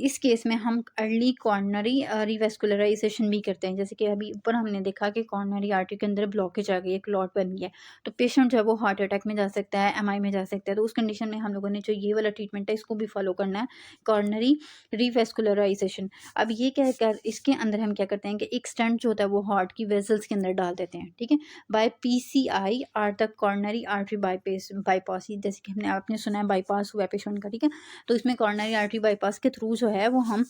इस केस में हम अर्ली कॉर्नरी रिवेस्कुलराइजेशन भी करते हैं। जैसे कि अभी ऊपर हमने देखा कि कॉर्नरी आर्टरी के अंदर ब्लॉकेज आ गई है, क्लॉट बन गई है, तो पेशेंट जो है वो हार्ट अटैक में जा सकता है, एमआई में जा सकता है। तो उस कंडीशन में हम लोगों ने जो ये वाला ट्रीटमेंट है इसको भी फॉलो करना है, कॉर्नरी रिवेस्कुलराइजेशन। अब ये क्या कर इसके अंदर हम क्या करते हैं कि एक स्टेंट जो होता है वो हार्ट की वेसल्स के अंदर डाल देते हैं, ठीक है, बाय PCI आर तक कॉर्नरी आर्टरी बाईपास, जैसे कि हमने आपने सुना है बाईपास हुआ है पेशेंट का, ठीक है। तो इसमें कॉर्नरी आर्टरी बाईपास के थ्रू जो है वो हम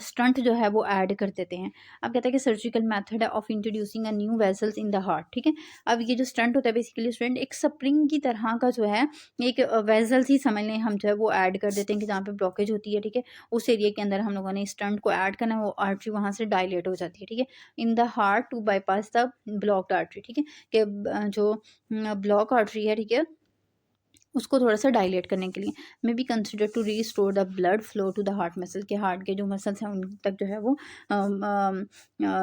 स्टंट जो है वो ऐड कर देते हैं। अब कहते हैं कि सर्जिकल मेथड है of introducing a new vessels in the heart, ठीक है। अब ये जो स्टंट होता है बेसिकली स्टूडेंट एक स्प्रिंग की तरह का जो है एक वेसल्स ही समझ लें हम जो है वो ऐड कर देते हैं कि जहाँ पे ब्लॉकेज होती है, ठीक है, उस एरिया के अंदर हम लोगों ने स्टंट को ऐड करना है, वो आर्टरी वहाँ से डायलेट हो जाती है, ठीक है, in the heart to bypass the blocked artery, ठीक है, कि जो ब्लॉक आर्टरी है, ठीक है, उसको थोड़ा सा डायलेट करने के लिए may be consider to restore the blood flow to the heart muscle, के हार्ट के जो मसल्स हैं उन तक जो है वो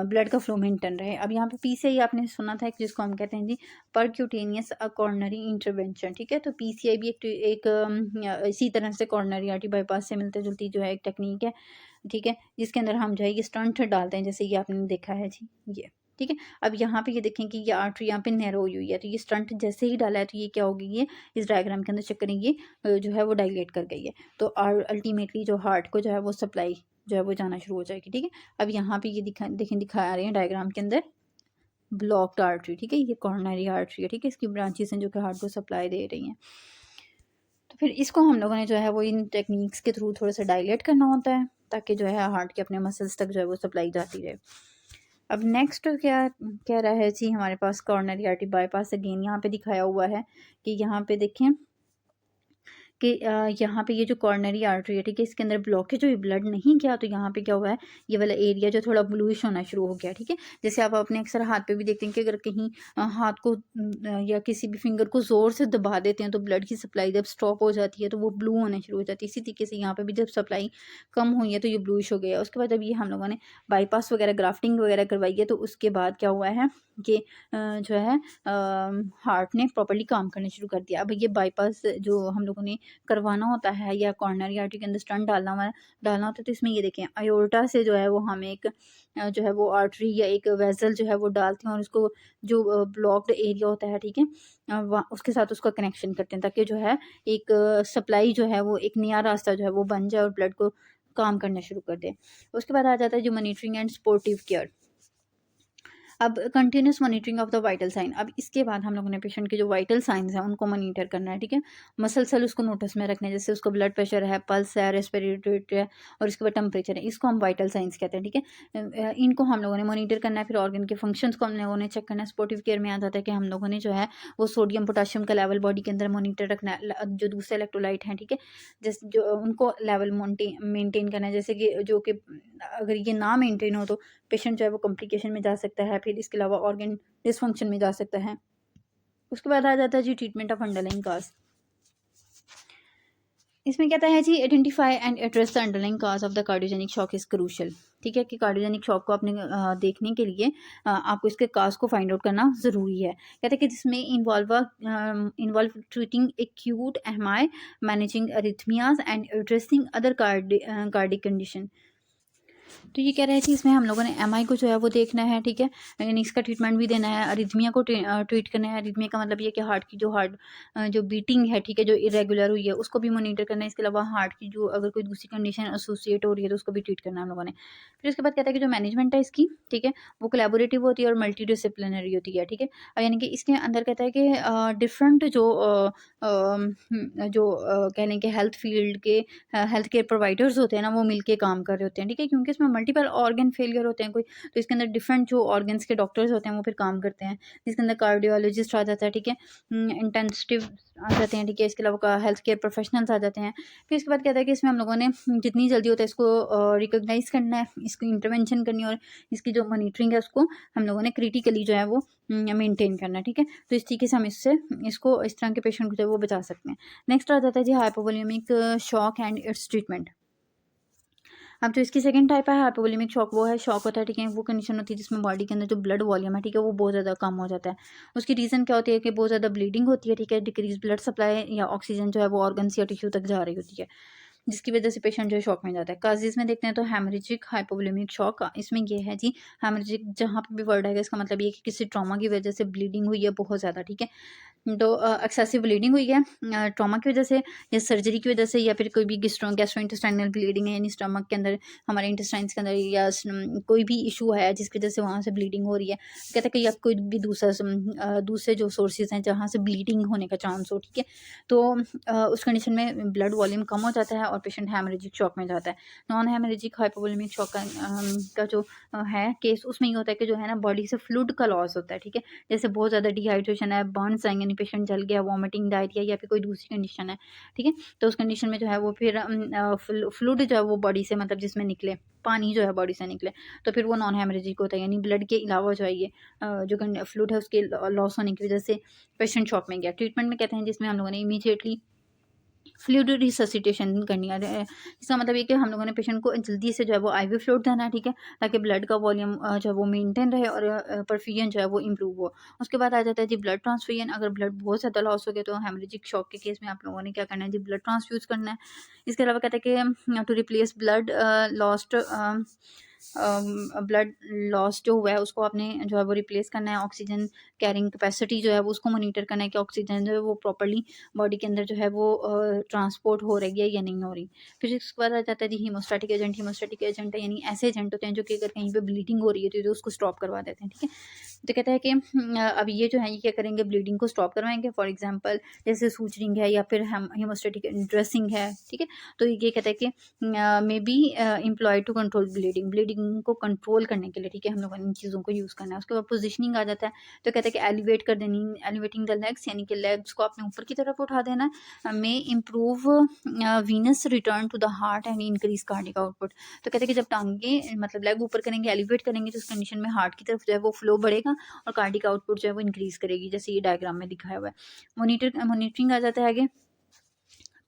ब्लड का फ्लो मेंटेन रहे। अब यहाँ पे PCI आपने सुना था जिसको हम कहते हैं जी परक्यूटेनियस कॉर्नरी इंटरवेंशन, ठीक है। तो PCI भी एक इसी तरह से कॉर्नरी आर्टरी बाईपास से मिलते जुलती जो है एक टेक्निक है, ठीक है, जिसके अंदर हम जो है ये स्टंट डालते हैं जैसे ये आपने देखा है जी ये, ठीक है। अब यहाँ पे ये देखें कि ये आर्टरी यहाँ पे नैरो हुई है, तो ये स्टंट जैसे ही डाला है तो ये क्या हो गई है, इस डायग्राम के अंदर चेक करेंगे जो है वो डायलेट कर गई है, तो अल्टीमेटली जो हार्ट को जो है वो सप्लाई जो है वो जाना शुरू हो जाएगी, ठीक है। अब यहाँ पे ये दिखा रहे हैं डायग्राम के अंदर ब्लॉक्ड आर्टरी, ठीक है, ये कॉर्नरी आर्टरी है, ठीक है, इसकी ब्रांचेस हैं जो कि हार्ट को सप्लाई दे रही हैं। तो फिर इसको हम लोगों ने जो है वो इन टेक्निक्स के थ्रू थोड़ा सा डायलेट करना होता है ताकि जो है हार्ट के अपने मसल्स तक जो है वो सप्लाई जाती रहे। अब नेक्स्ट क्या कह रहा है जी हमारे पास कॉर्नरी आर्टरी बाईपास, अगेन यहाँ पे दिखाया हुआ है कि यहाँ पे देखें कि यहाँ पे ये जो कॉर्नरी आर्टरी है, ठीक है, इसके अंदर ब्लॉकेज हुई, ब्लड नहीं गया, तो यहाँ पे क्या हुआ है, ये वाला एरिया जो थोड़ा ब्लूइश होना शुरू हो गया, ठीक है। जैसे आप अपने अक्सर हाथ पे भी देखते हैं कि अगर कहीं हाथ को या किसी भी फिंगर को ज़ोर से दबा देते हैं तो ब्लड की सप्लाई जब स्टॉप हो जाती है तो वो ब्लू होना शुरू हो जाती है। इसी तरीके से यहाँ पर भी जब सप्लाई कम हुई है तो ये ब्लूइश हो गया। उसके बाद जब ये हम लोगों ने बाईपास वगैरह ग्राफ्टिंग वगैरह करवाई है तो उसके बाद क्या हुआ है कि जो है हार्ट ने प्रॉपर्ली काम करना शुरू कर दिया। अब ये बाईपास जो हम लोगों ने करवाना होता है या कॉर्नरी आर्टरी के अंदर स्टंट डालना होता है तो इसमें ये देखें अयोर्टा से जो है वो हम एक जो है वो आर्टरी या एक वेसल जो है वो डालते हैं और उसको जो ब्लॉक्ड एरिया होता है, ठीक है, उसके साथ उसका कनेक्शन करते हैं ताकि जो है एक सप्लाई जो है वो एक नया रास्ता जो है वो बन जाए और ब्लड को काम करना शुरू कर दे। उसके बाद आ जाता है जो मॉनिटरिंग एंड सपोर्टिव केयर। अब continuous monitoring of the vital sign. अब इसके बाद हम लोगों ने पेशेंट के जो वाइटल साइंस हैं उनको मॉनिटर करना है, ठीक है, मसल सेल उसको नोटिस में रखना है, जैसे उसको ब्लड प्रेशर है, पल्स है, रेस्पिरेटरी रेट है और इसके बाद टेम्परेचर है, इसको हम वाइटल साइंस कहते हैं, ठीक है। इनको हम लोगों ने मॉनिटर करना है। फिर ऑर्गन के फंक्शंस को हम लोगों ने चेक करना है। सपोर्टिव केयर में आ जाता है कि हम लोगों ने जो है वो सोडियम पोटाशियम का लेवल बॉडी के अंदर मॉनिटर रखना है, जो दूसरे इलेक्ट्रोलाइट हैं, ठीक है, जैसे जो उनको लेवल मेंटेन करना है, जैसे कि जो कि अगर ये ना मेंटेन हो तो पेशेंट जो है वो कॉम्प्लिकेशन में जा सकता है, फिर इसके अलावा ऑर्गन डिसफंक्शन में जा सकता है। उसके बाद आ जाता है जी ट्रीटमेंट ऑफ अंडरलाइंग काज। इसमें कहता है जी identify and address the underlying cause of the cardiogenic shock is crucial, ठीक है, कि कार्डियोजेनिक शॉक को अपने देखने के लिए आपको इसके काज को फाइंड आउट करना ज़रूरी है। कहते हैं कि जिसमें involve treating acute MI, managing अरिथमियाज and addressing other cardiac condition. तो ये कह रहे हैं कि इसमें हम लोगों ने एमआई को जो है वो देखना है, ठीक है, यानी इसका ट्रीटमेंट भी देना है। अरिथमिया को ट्रीट करना है। अरिथमिया का मतलब ये कि हार्ट की जो बीटिंग है, ठीक है, जो इरेगुलर हुई है उसको भी मॉनिटर करना है। इसके अलावा हार्ट की जो अगर कोई दूसरी कंडीशन एसोसिएट हो रही है तो उसको भी ट्रीट करना है हम लोगों ने। फिर उसके बाद कहता है कि जो मैनेजमेंट है इसकी, ठीक है, वो कोलैबोरेटिव होती है और मल्टी डिसिप्लिनरी होती है, ठीक है। यानी कि इसके अंदर कहता है कि डिफरेंट कह लें कि हेल्थ केयर प्रोवाइडर्स होते हैं ना, वो मिलके काम कर रहे होते हैं, ठीक है, क्योंकि इसमें मल्टीपल ऑर्गन फेलियर होते हैं कोई, तो इसके अंदर डिफरेंट जो ऑर्गन्स के डॉक्टर्स होते हैं वो फिर काम करते हैं, जिसके अंदर कार्डियोलॉजिस्ट आ जाता है, ठीक है, इंटेंसिव आ जाते हैं, ठीक है, इसके अलावा हेल्थ केयर प्रोफेशनल्स आ जाते हैं। फिर इसके बाद कहता है कि इसमें हम लोगों ने जितनी जल्दी होता है इसको रिकोगनाइज करना है, इसकी इंटरवेंशन करनी है, और इसकी जो मॉनिटरिंग है उसको हम लोगों ने क्रिटिकली जो है वो मेंटेन करना है, ठीक है। तो इस तरीके से हम इसको इस तरह के पेशेंट को जो है वो बचा सकते हैं। नेक्स्ट आ जाता है जी hypovolaemic shock and its treatment. अब जो इसकी सेकंड टाइप है हाइपोवोलेमिक शॉक, वो है शॉक होता है, ठीक है, वो कंडीशन होती है जिसमें बॉडी के अंदर जो ब्लड वॉल्यूम है, ठीक है, वो बहुत ज़्यादा कम हो जाता है। उसकी रीज़न क्या होती है कि बहुत ज़्यादा ब्लीडिंग होती है, ठीक है, डिक्रीज ब्लड सप्लाई या ऑक्सीजन जो है वो ऑर्गन्स या टिश्यू तक जा रही होती है, जिसकी वजह से पेशेंट जो है शॉक में जाता है। काजेज में देखते हैं तो हेमरेजिक हाइपोवोलेमिक शॉक, इसमें ये है जी, हेमरेजिक जहाँ पे भी वर्ड आएगा इसका मतलब ये है कि किसी ट्रॉमा की वजह से ब्लीडिंग हुई है बहुत ज़्यादा, ठीक है, तो एक्सेसिव ब्लीडिंग हुई है ट्रॉमा की वजह से या सर्जरी की वजह से, या फिर कोई भी गैस्ट्रोइंटेस्टाइनल ब्लीडिंग है, यानी स्टमक के अंदर, हमारे इंटेस्टाइन्स के अंदर, या कोई भी इशू है जिसकी वजह से वहाँ से ब्लीडिंग हो रही है, कहते हैं कि या कोई भी दूसरे जो सोर्सेज हैं जहाँ से ब्लीडिंग होने का चांस हो, ठीक है, तो उस कंडीशन में ब्लड वॉल्यूम कम हो जाता है और पेशेंट हेमरेजिक शॉक में जाता है। नॉन हेमरेजिक हाइपोवोलेमिक शॉक का जो है केस, उसमें ये होता है कि जो है ना बॉडी से फ्लूइड का लॉस होता है, ठीक है, जैसे बहुत ज़्यादा डिहाइड्रेशन है, बर्न्स आएंगे, यानी पेशेंट जल गया, वॉमिटिंग, डायरिया, या फिर कोई दूसरी कंडीशन है, ठीक है, तो उस कंडीशन में जो है वो फिर फ्लूइड जो है वो बॉडी से, मतलब जिसमें निकले पानी जो है बॉडी से निकले, तो फिर वो नॉन हेमरेजिक होता है, यानी ब्लड के अलावा जो है ये जो फ्लूइड है उसके लॉस होने की वजह से पेशेंट शॉक में गया। ट्रीटमेंट में कहते हैं जिसमें हम लोगों ने इमीडिएटली फ्लूइड रिससिटेशन करनी है। इसका मतलब ये कि हम लोगों ने पेशेंट को जल्दी से जो है वो आईवी फ्लूइड देना है, ठीक है, ताकि ब्लड का वॉल्यूम जो है वो मेंटेन रहे और परफ्यूजन जो है वो इम्प्रूव हो। उसके बाद आ जाता है जी ब्लड ट्रांसफ्यूजन। अगर ब्लड बहुत ज़्यादा लॉस हो गया तो हेमरेजिक शॉक के केस में आप लोगों ने क्या करना है जी, ब्लड ट्रांसफ्यूज करना है। इसके अलावा कहते हैं कि टू रिप्लेस ब्लड लॉस जो हुआ है उसको आपने जो है वो रिप्लेस करना है। ऑक्सीजन कैरिंग कैपेसिटी जो है वो उसको मॉनिटर करना है कि ऑक्सीजन जो है वो प्रॉपर्ली बॉडी के अंदर जो है वो ट्रांसपोर्ट हो रही है या नहीं हो रही। फिर इसके बाद आ जाता है जी हीमोस्टैटिक एजेंट। हीमोस्टैटिक एजेंट है यानी ऐसे एजेंट होते हैं जो कि अगर कहीं पे ब्लीडिंग हो रही है तो उसको स्टॉप करवा देते हैं, ठीक है। तो कहता है कि अब ये जो है ये क्या करेंगे, ब्लीडिंग को स्टॉप करवाएंगे। फॉर एग्जाम्पल जैसे सूचरिंग है या फिर हीमोस्टैटिक ड्रेसिंग है, ठीक है, तो ये कहता है कि may be employ to control bleeding को कंट्रोल करने के लिए, ठीक है, हम लोगों ने इन चीज़ों को यूज़ करना है। उसके बाद पोजिशनिंग आ जाता है, तो कहता है कि एलिवेट कर देनी, एलिवेटिंग द लेग्स, यानी कि लेग्स को आपने ऊपर की तरफ उठा देना में improve venous return to the heart and increase cardiac output. तो कहते हैं कि जब टांगे मतलब लेग ऊपर करेंगे, एलिवेट करेंगे, तो उस कंडीशन में हार्ट की तरफ जो है वो फ्लो बढ़ेगा और कार्डिक आउटपुट जो है वो इंक्रीज करेगी, जैसे ये डायग्राम में दिखाया हुआ है। मॉनिटरिंग आ जाता है आगे।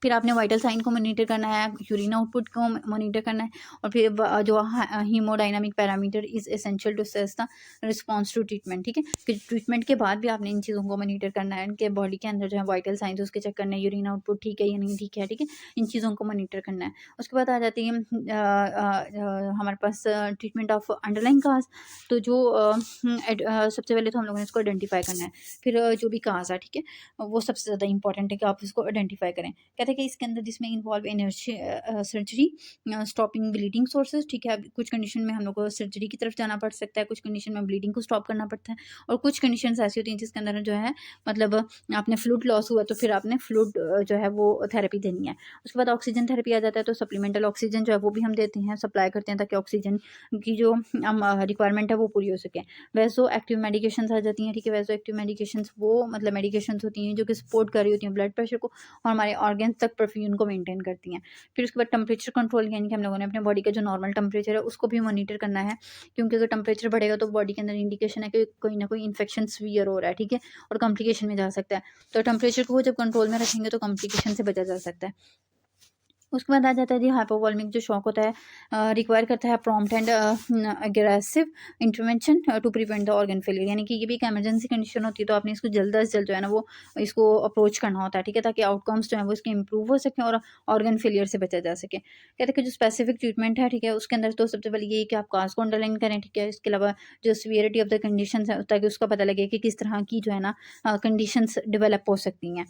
फिर आपने वाइटल साइन को मॉनिटर करना है, यूरिन आउटपुट को मॉनिटर करना है, और फिर जो haemodynamic parameter is essential to assess the response to treatment, ठीक है, कि ट्रीटमेंट के बाद भी आपने इन चीज़ों को मॉनिटर करना है, इनके बॉडी के अंदर जो है वाइटल साइंस उसके चेक करना है, यूरिन आउटपुट ठीक है या नहीं ठीक है, ठीक है, इन चीज़ों को मॉनिटर करना है। उसके बाद आ जाती है हमारे पास ट्रीटमेंट ऑफ अंडरलाइन काज। तो जो सबसे पहले तो हम लोगों ने इसको आइडेंटिफाई करना है, फिर जो भी काज है, ठीक है, वो सबसे ज़्यादा इंपॉर्टेंट है कि आप इसको आइडेंटिफाई करें। कहते हैं कि इसके अंदर जिसमें involve energy surgery, stopping bleeding sources, ठीक है, कुछ कंडीशन में हम लोग को सर्जरी की तरफ जाना पड़ सकता है, कुछ कंडीशन में ब्लीडिंग को स्टॉप करना पड़ता है, और कुछ कंडीशंस ऐसी होती हैं जिसके अंदर जो है मतलब आपने फ्लूइड लॉस हुआ तो फिर आपने फ्लूइड जो है वो थेरेपी देनी है। उसके बाद ऑक्सीजन थेरेपी आ जाता है, तो सप्लीमेंटल ऑक्सीजन जो है वो भी हम देते हैं, सप्लाई करते हैं, ताकि ऑक्सीजन की जो रिक्वायरमेंट है वो पूरी हो सके। वैसो एक्टिव मेडिकेशंस आ जाती हैं, ठीक है, वैसो एक्टिव मेडिकेशंस वो मतलब मेडिकेशंस होती हैं जो कि सपोर्ट कर रही होती हैं ब्लड प्रेशर को और हमारे ऑर्गन्स तक परफ्यूजन को मेंटेन करती हैं। फिर उसके बाद टेम्परेचर कंट्रोल, यानी कि हम लोगों ने अपने बॉडी का जो नॉर्मल टेम्परेचर है उसको भी मॉनिटर करना है, क्योंकि अगर टेम्परेचर बढ़ेगा तो बॉडी के अंदर इंडिकेशन है कि कोई ना कोई इन्फेक्शन सीवियर हो रहा है, ठीक है, और कॉम्प्लिकेशन में जा सकता है। तो टेम्परेचर को जब कंट्रोल में रखेंगे तो कॉम्प्लिकेशन से बचा जा सकता है। उसके बाद आ जाता है जी हाइपोवॉल्मिक जो शॉक होता है रिक्वायर करता है prompt and aggressive intervention to prevent the organ failure, यानी कि ये भी एक इमरजेंसी कंडीशन होती है, तो आपने इसको जल्द अज जल्द जो है ना वो इसको अप्रोच करना होता है, ठीक है, ताकि आउटकम्स जो है वो इसके इंप्रूव हो सकें और ऑर्गन फेलियर से बचा जा सके। कहते हैं कि जो स्पेसिफिक ट्रीटमेंट है, ठीक है, उसके अंदर तो सबसे पहले ये है कि आप काज को अंडरलाइन करें, ठीक है, इसके अलावा जो सीवियरिटी ऑफ द कंडीशन है ताकि उसका पता लगे कि किस तरह की जो है ना कंडीशंस डेवलप हो सकती हैं।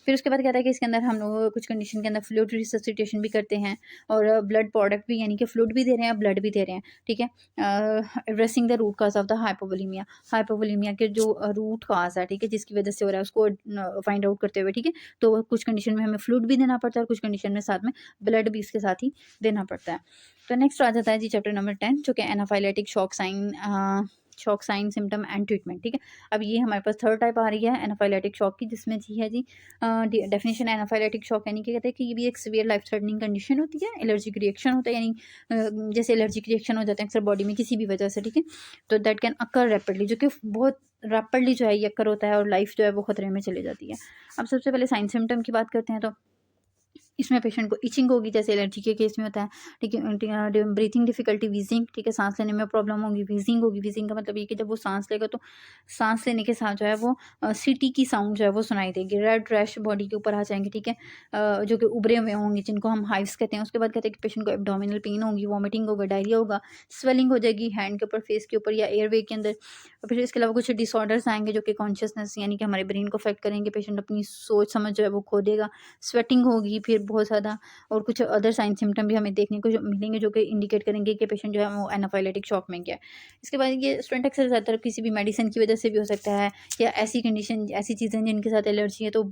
फिर उसके बाद कहता है कि इसके अंदर हम लोग कुछ कंडीशन के अंदर फ्लूइड रिससिटेशन भी करते हैं और ब्लड प्रोडक्ट भी, यानी कि फ्लूइड भी दे रहे हैं, ब्लड भी दे रहे हैं, ठीक है, addressing the root cause of the hypovolaemia, hypovolaemia के जो रूट काज है, ठीक है, जिसकी वजह से हो रहा है उसको फाइंड आउट करते हुए, ठीक है, तो कुछ कंडीशन में हमें फ्लूइड भी देना पड़ता है और कुछ कंडीशन में साथ में ब्लड भी इसके साथ ही देना पड़ता है। तो नेक्स्ट आ जाता है जी चैप्टर नंबर 10 जो कि anaphylactic shock sign symptom and treatment, ठीक है। अब ये हमारे पास थर्ड टाइप आ रही है एनाफाइलेटिक शॉक की, जिसमें जी है जी डेफिनेशन एनाफाइलेटिक शॉक यानी कि कहते हैं कि ये भी एक सीवियर लाइफ थ्रेटनिंग कंडीशन होती है, एलर्जिक रिएक्शन होता है, यानी जैसे एलर्जिक रिएक्शन हो जाते हैं अक्सर बॉडी में किसी भी वजह से, ठीक है, तो दैट कैन अकर रैपिडली, जो कि बहुत रैपिडली जो है ये अकर होता है और लाइफ जो है वो खतरे में चली जाती है। अब सबसे पहले साइन सिम्टम की बात करते हैं, तो इसमें पेशेंट को इचिंग होगी जैसे एलर्जी के केस में होता है, ठीक है, ब्रीथिंग डिफिकल्टी, वीजिंग, ठीक है, सांस लेने में प्रॉब्लम होगी, वीजिंग होगी, वीजिंग का मतलब ये कि जब वो सांस लेगा तो सांस लेने के साथ जो है वो सीटी की साउंड जो है वो सुनाई देगी, रेड रैश बॉडी के ऊपर आ जाएंगे, ठीक है, जो कि उभरे हुए होंगे जिनको हम हाइव्स कहते हैं। उसके बाद कहते हैं कि पेशेंट को एब्डोमिनल पेन होगी, वॉमिटिंग होगा, डायरिया होगा, स्वेलिंग हो जाएगी हैंड के ऊपर, फेस के ऊपर या एयरवे के अंदर। और फिर इसके अलावा कुछ डिसऑर्डर्स आएंगे जो कि कॉन्शियसनेस यानी कि हमारे ब्रेन को अफेक्ट करेंगे, पेशेंट अपनी सोच समझ जो है वो खो देगा, स्वेटिंग होगी फिर बहुत ज़्यादा, और कुछ अदर साइन सिम्टम भी हमें देखने को मिलेंगे जो कि इंडिकेट करेंगे कि पेशेंट जो है वो एनाफाइलेटिक शॉक में गया है। इसके बाद ये स्टूडेंट अक्सर ज़्यादातर किसी भी मेडिसिन की वजह से भी हो सकता है, या ऐसी कंडीशन ऐसी चीज़ें जिनके साथ एलर्जी है, तो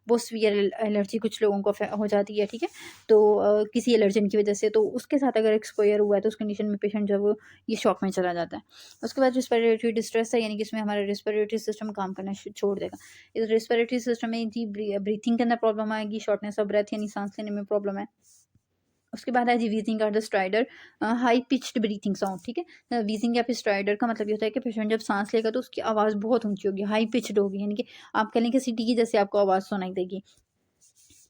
वो सीवियर एलर्जी कुछ लोगों को हो जाती है, ठीक है, तो किसी एलर्जन की वजह से, तो उसके साथ अगर एक्सपोयर हुआ है तो उस कंडीशन में पेशेंट जो है वो ये शॉक में चला जाता है। उसके बाद रिस्पिरेटरी डिस्ट्रेस है, यानी कि इसमें हमारा रिस्पिरेटरी सिस्टम काम करना छोड़ देगा। इस रिस्पिरेटरी सिस्टम में जी ब्रीथिंग के अंदर प्रॉब्लम आएगी, शॉर्टनेस ऑफ ब्रेथ यानी सांस लेने में प्रॉब्लम है। उसके बाद है जी wheezing or the stridor, high pitched breathing sound, ठीक है, वीजिंग या फिर स्ट्राइडर का मतलब ये होता है कि पेशेंट जब सांस लेगा तो उसकी आवाज़ बहुत ऊंची होगी, हाई पिच्ड होगी, यानी कि आप कह लें कि सीटी की जैसे आपको आवाज़ सुनाई देगी।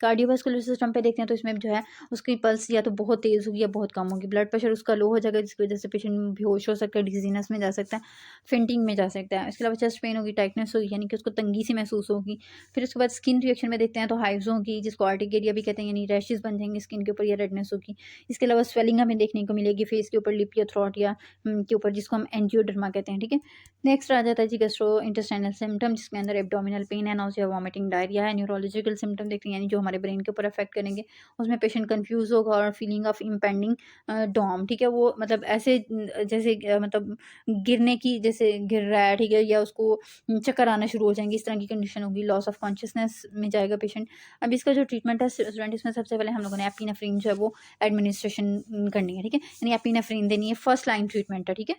कार्डियोवास्कुलर सिस्टम पे देखते हैं तो इसमें जो है उसकी पल्स या तो बहुत तेज़ होगी या बहुत कम होगी, ब्लड प्रेशर उसका लो हो जाएगा जिसकी वजह से पेशेंट बेहोश हो सकता है, डिजीनेस में जा सकता है, फेंटिंग में जा सकता है। इसके अलावा चेस्ट पेन होगी, टाइटनेस होगी, यानी कि उसको तंगी सी महसूस होगी। फिर उसके बाद स्किन रिएक्शन में देखते हैं तो हाइव्स होगी जिसको आर्टिकेरिया भी कहते हैं, यानी रैशेज बन जाएंगे स्किन के ऊपर या रेडनेस होगी। इसके अलावा स्वेलिंग हमें देखने को मिलेगी फेस के ऊपर, लिप या थ्रोट या के ऊपर, जिसको हम एंजियोडर्मा कहते हैं, ठीक है। नेक्स्ट आ जाता है जी गैस्ट्रो इंटेस्टाइनल सिम्टम, जिसके अंदर एब्डोमिनल पेन है, नाउजिया, वॉमिटिंग, डायरिया है। न्यूरोलॉजिकल सिम्टम देखते हैं, यानी जो हमारे ब्रेन के ऊपर अफेक्ट करेंगे, उसमें पेशेंट कंफ्यूज होगा और फीलिंग ऑफ इम्पेंडिंग डॉम, ठीक है, वो मतलब ऐसे जैसे मतलब गिरने की, जैसे गिर रहा है, ठीक है, या उसको चक्कर आना शुरू हो जाएंगे, इस तरह की कंडीशन होगी, लॉस ऑफ कॉन्शियसनेस में जाएगा पेशेंट। अब इसका जो ट्रीटमेंट है स्टूडेंट, इसमें सबसे पहले हम लोगों ने एपिनेफ्रिन जो है वो एडमिनिस्ट्रेशन करनी है, ठीक है, यानी एपिनेफ्रिन देनी है, फर्स्ट लाइन ट्रीटमेंट है, ठीक है,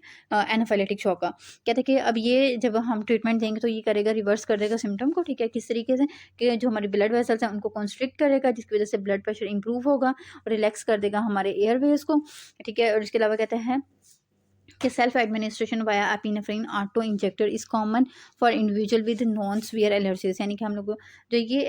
एनाफाइलेटिक शॉक का। कहते हैं कि अब ये जब हम ट्रीटमेंट देंगे तो ये करेगा, रिवर्स कर देगा सिम्टम को, ठीक है, किस तरीके से कि जो हमारी ब्लड वेसल्स हैं उनको कॉन्स्ट्रिक्ट करेगा, जिसकी वजह से ब्लड प्रेशर इंप्रूव होगा और रिलैक्स कर देगा हमारे एयरवेज को, ठीक है। और इसके अलावा कहते हैं कि self administration via epinephrine auto injector is common for individual with non severe allergies, यानी कि हम लोग जो ये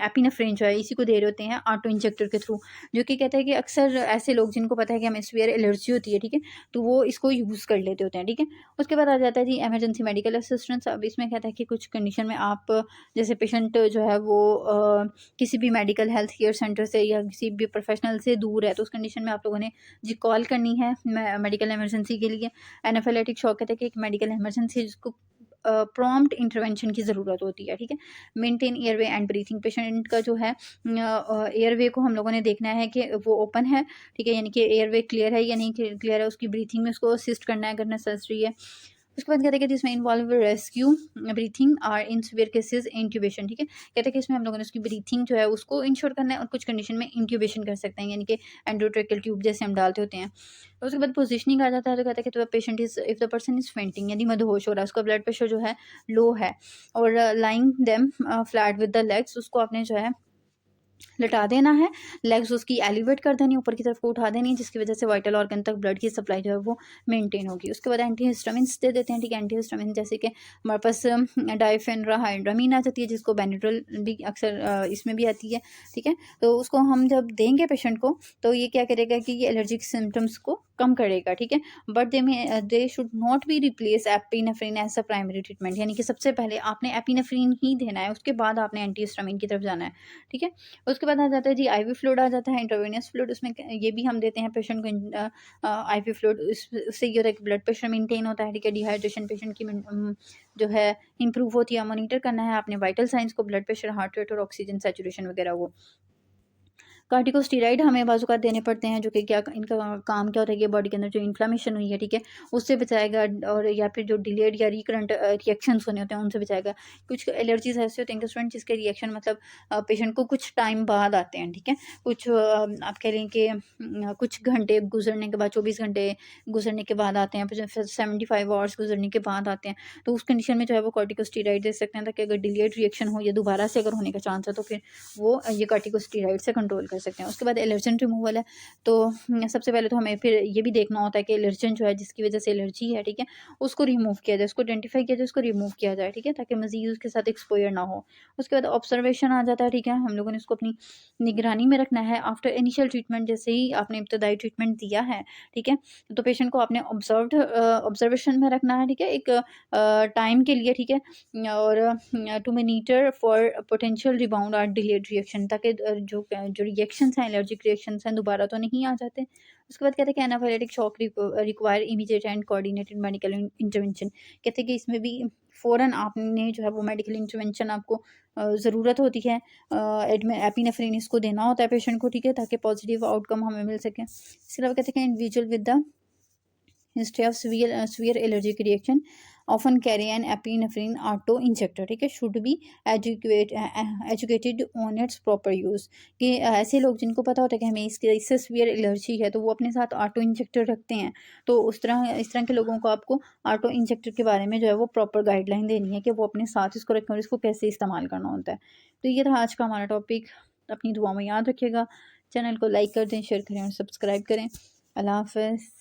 एपिनेफ्रिन जो है इसी को दे रहे होते हैं ऑटो इंजेक्टर के थ्रू, जो कि कहता है कि अक्सर ऐसे लोग जिनको पता है कि हमें सीवियर एलर्जी होती है, ठीक है, तो वो इसको यूज़ कर लेते होते हैं, ठीक है। उसके बाद आ जाता है जी एमरजेंसी मेडिकल असिस्टेंस। अब इसमें कहता है कि कुछ कंडीशन में आप जैसे पेशेंट जो है वो किसी भी मेडिकल हेल्थ केयर सेंटर से या किसी भी प्रोफेशनल से दूर है, तो उस कंडीशन में आप लोगों ने जी कॉल करनी है मेडिकल इमरजेंसी के लिए। एनाफिलेटिक शॉक कहते हैं कि एक मेडिकल इमरजेंसी है जिसको प्रॉम्प्ट इंटरवेंशन की ज़रूरत होती है, ठीक है। Maintain airway and breathing, patient का जो है एयरवे को हम लोगों ने देखना है कि वो ओपन है, ठीक है, यानी कि एयरवे क्लियर है या नहीं क्लियर है, उसकी ब्रीथिंग में उसको असिस्ट करना है अगर नेसेसरी है। उसके बाद कहते हैं कि जिसमें इन्वॉल्व रेस्क्यू ब्रीथिंग और इन सीवियर केसेस इंट्यूबेशन, ठीक है, कहते हैं कि इसमें हम लोगों ने उसकी ब्रीथिंग जो है उसको इंश्योर करना है और कुछ कंडीशन में इंट्यूबेशन कर सकते हैं, यानी कि एंडोट्रेकल ट्यूब जैसे हम डालते होते हैं। उसके बाद पोजिशनिंग आ जाता है, तो कहते हैं कि patient is if the person is fainting, यदि मदहोश हो रहा है, उसका ब्लड प्रेशर जो है लो है, और lying them flat with the legs, उसको आपने जो है लटा देना है, लेग्स उसकी एलिवेट कर देनी, ऊपर की तरफ को उठा देनी, जिसकी वजह से वाइटल ऑर्गन तक ब्लड की सप्लाई जो है वो मेंटेन होगी। उसके बाद एंटीहिस्टामिन्स दे देते हैं, ठीक है। एंटीहिस्टामिन जैसे कि हमारे पास डाइफेनराहाइड्रामीन आ जाती है, जिसको बेनिड्रोल भी अक्सर इसमें भी आती है, ठीक है। तो उसको हम जब देंगे पेशेंट को, तो ये क्या करेगा कि ये एलर्जिक सिम्टम्स को कम करेगा, ठीक है। But they should not be replace epinephrine as a primary treatment, यानी कि सबसे पहले आपने एपिनेफ्रिन ही देना है, उसके बाद आपने एंटीहिस्टामिन की तरफ जाना है, ठीक है। उसके बाद आ जाता है जी आईवी फ्लूइड आ जाता है, इंट्रावेनस फ्लूइड। उसमें ये भी हम देते हैं पेशेंट को आईवी फ्लूइड। उससे ये होता है कि ब्लड प्रेशर मेंटेन होता है, ठीक है। डिहाइड्रेशन पेशेंट की जो है इंप्रूव होती है। मॉनिटर करना है आपने वाइटल साइंस को, ब्लड प्रेशर, हार्ट रेट और ऑक्सीजन सैचुरेशन वगैरह वो। कार्टिकोस्टेरॉइड हमें बाजू का देने पड़ते हैं, जो कि क्या इनका काम क्या होता है कि बॉडी के अंदर जो इन्फ्लामेशन हुई है, ठीक है, उससे बचाएगा, और या फिर जो डिलेड या रिकरेंट रिएक्शंस होने होते हैं उनसे बचाएगा। कुछ एलर्जीज ऐसे होते हैं कि स्टूडेंट जिसके रिएक्शन मतलब पेशेंट को कुछ टाइम बाद आते हैं, ठीक है। कुछ आप कह रहे हैं कि कुछ घंटे गुजरने के बाद, 24 घंटे गुजरने के बाद आते हैं, फिर 75 आवर्स गुजरने के बाद आते हैं। तो उस कंडीशन में जो है वो कार्टिकोस्टेरॉइड दे सकते हैं, ताकि अगर डिलेड रिएक्शन हो या दोबारा से अगर होने का चांस है तो फिर वो ये कार्टिकोस्टेरॉइड से कंट्रोल कर सकते हैं। उसके बाद एलर्जन रिमूवल है। तो सबसे पहले तो हमें फिर ये भी देखना होता है कि एलर्जन जो है जिसकी वजह से एलर्जी है, ठीक है, उसको रिमूव किया जाए, उसको आइडेंटिफाई किया जाए, उसको रिमूव किया जाए, ठीक है, ताकि मजीद उसके साथ एक्सपोजर ना हो। उसके बाद ऑब्जर्वेशन आ जाता है, ठीक है। हम लोगों ने उसको अपनी निगरानी में रखना है। आफ्टर इनिशियल ट्रीटमेंट, जैसे ही आपने इब्तदाई ट्रीटमेंट दिया है, ठीक है, तो पेशेंट को आपने ऑब्जर्वेशन में रखना है, ठीक है, एक टाइम के लिए, ठीक है। और to monitor for potential rebound और डिलेड रिएक्शन, ताकि जो रिएक्शंस हैं, एलर्जिक रिएक्शंस हैं, दोबारा तो नहीं आ जाते। उसके बाद कहते हैं कि anaphylactic shock require immediate and coordinated medical intervention. कहते हैं कि इसमें भी फ़ौरन आपने जो है वो मेडिकल इंटरवेंशन आपको ज़रूरत होती है। एपिनेफ्रिन इसको देना होता है पेशेंट को, ठीक है, ताकि पॉजिटिव आउटकम हमें मिल सके। इसके अलावा कहते हैं कि individual with the history of severe allergic reaction often carry an epinephrine auto injector, ठीक है, should be educated on its proper use। कि ऐसे लोग जिनको पता होता है कि हमें इससे severe एलर्जी है, तो वो अपने साथ ऑटो इंजेक्टर रखते हैं। तो इस तरह के लोगों को आपको ऑटो इंजेक्टर के बारे में जो है वो प्रॉपर गाइडलाइन देनी है कि वो अपने साथ इसको रखें और इसको कैसे इस्तेमाल करना होता है। तो ये था आज का हमारा टॉपिक। अपनी दुआ में याद रखिएगा। चैनल को लाइक कर दें, शेयर करें और सब्सक्राइब करें। अल्लाह हाफ़िज़।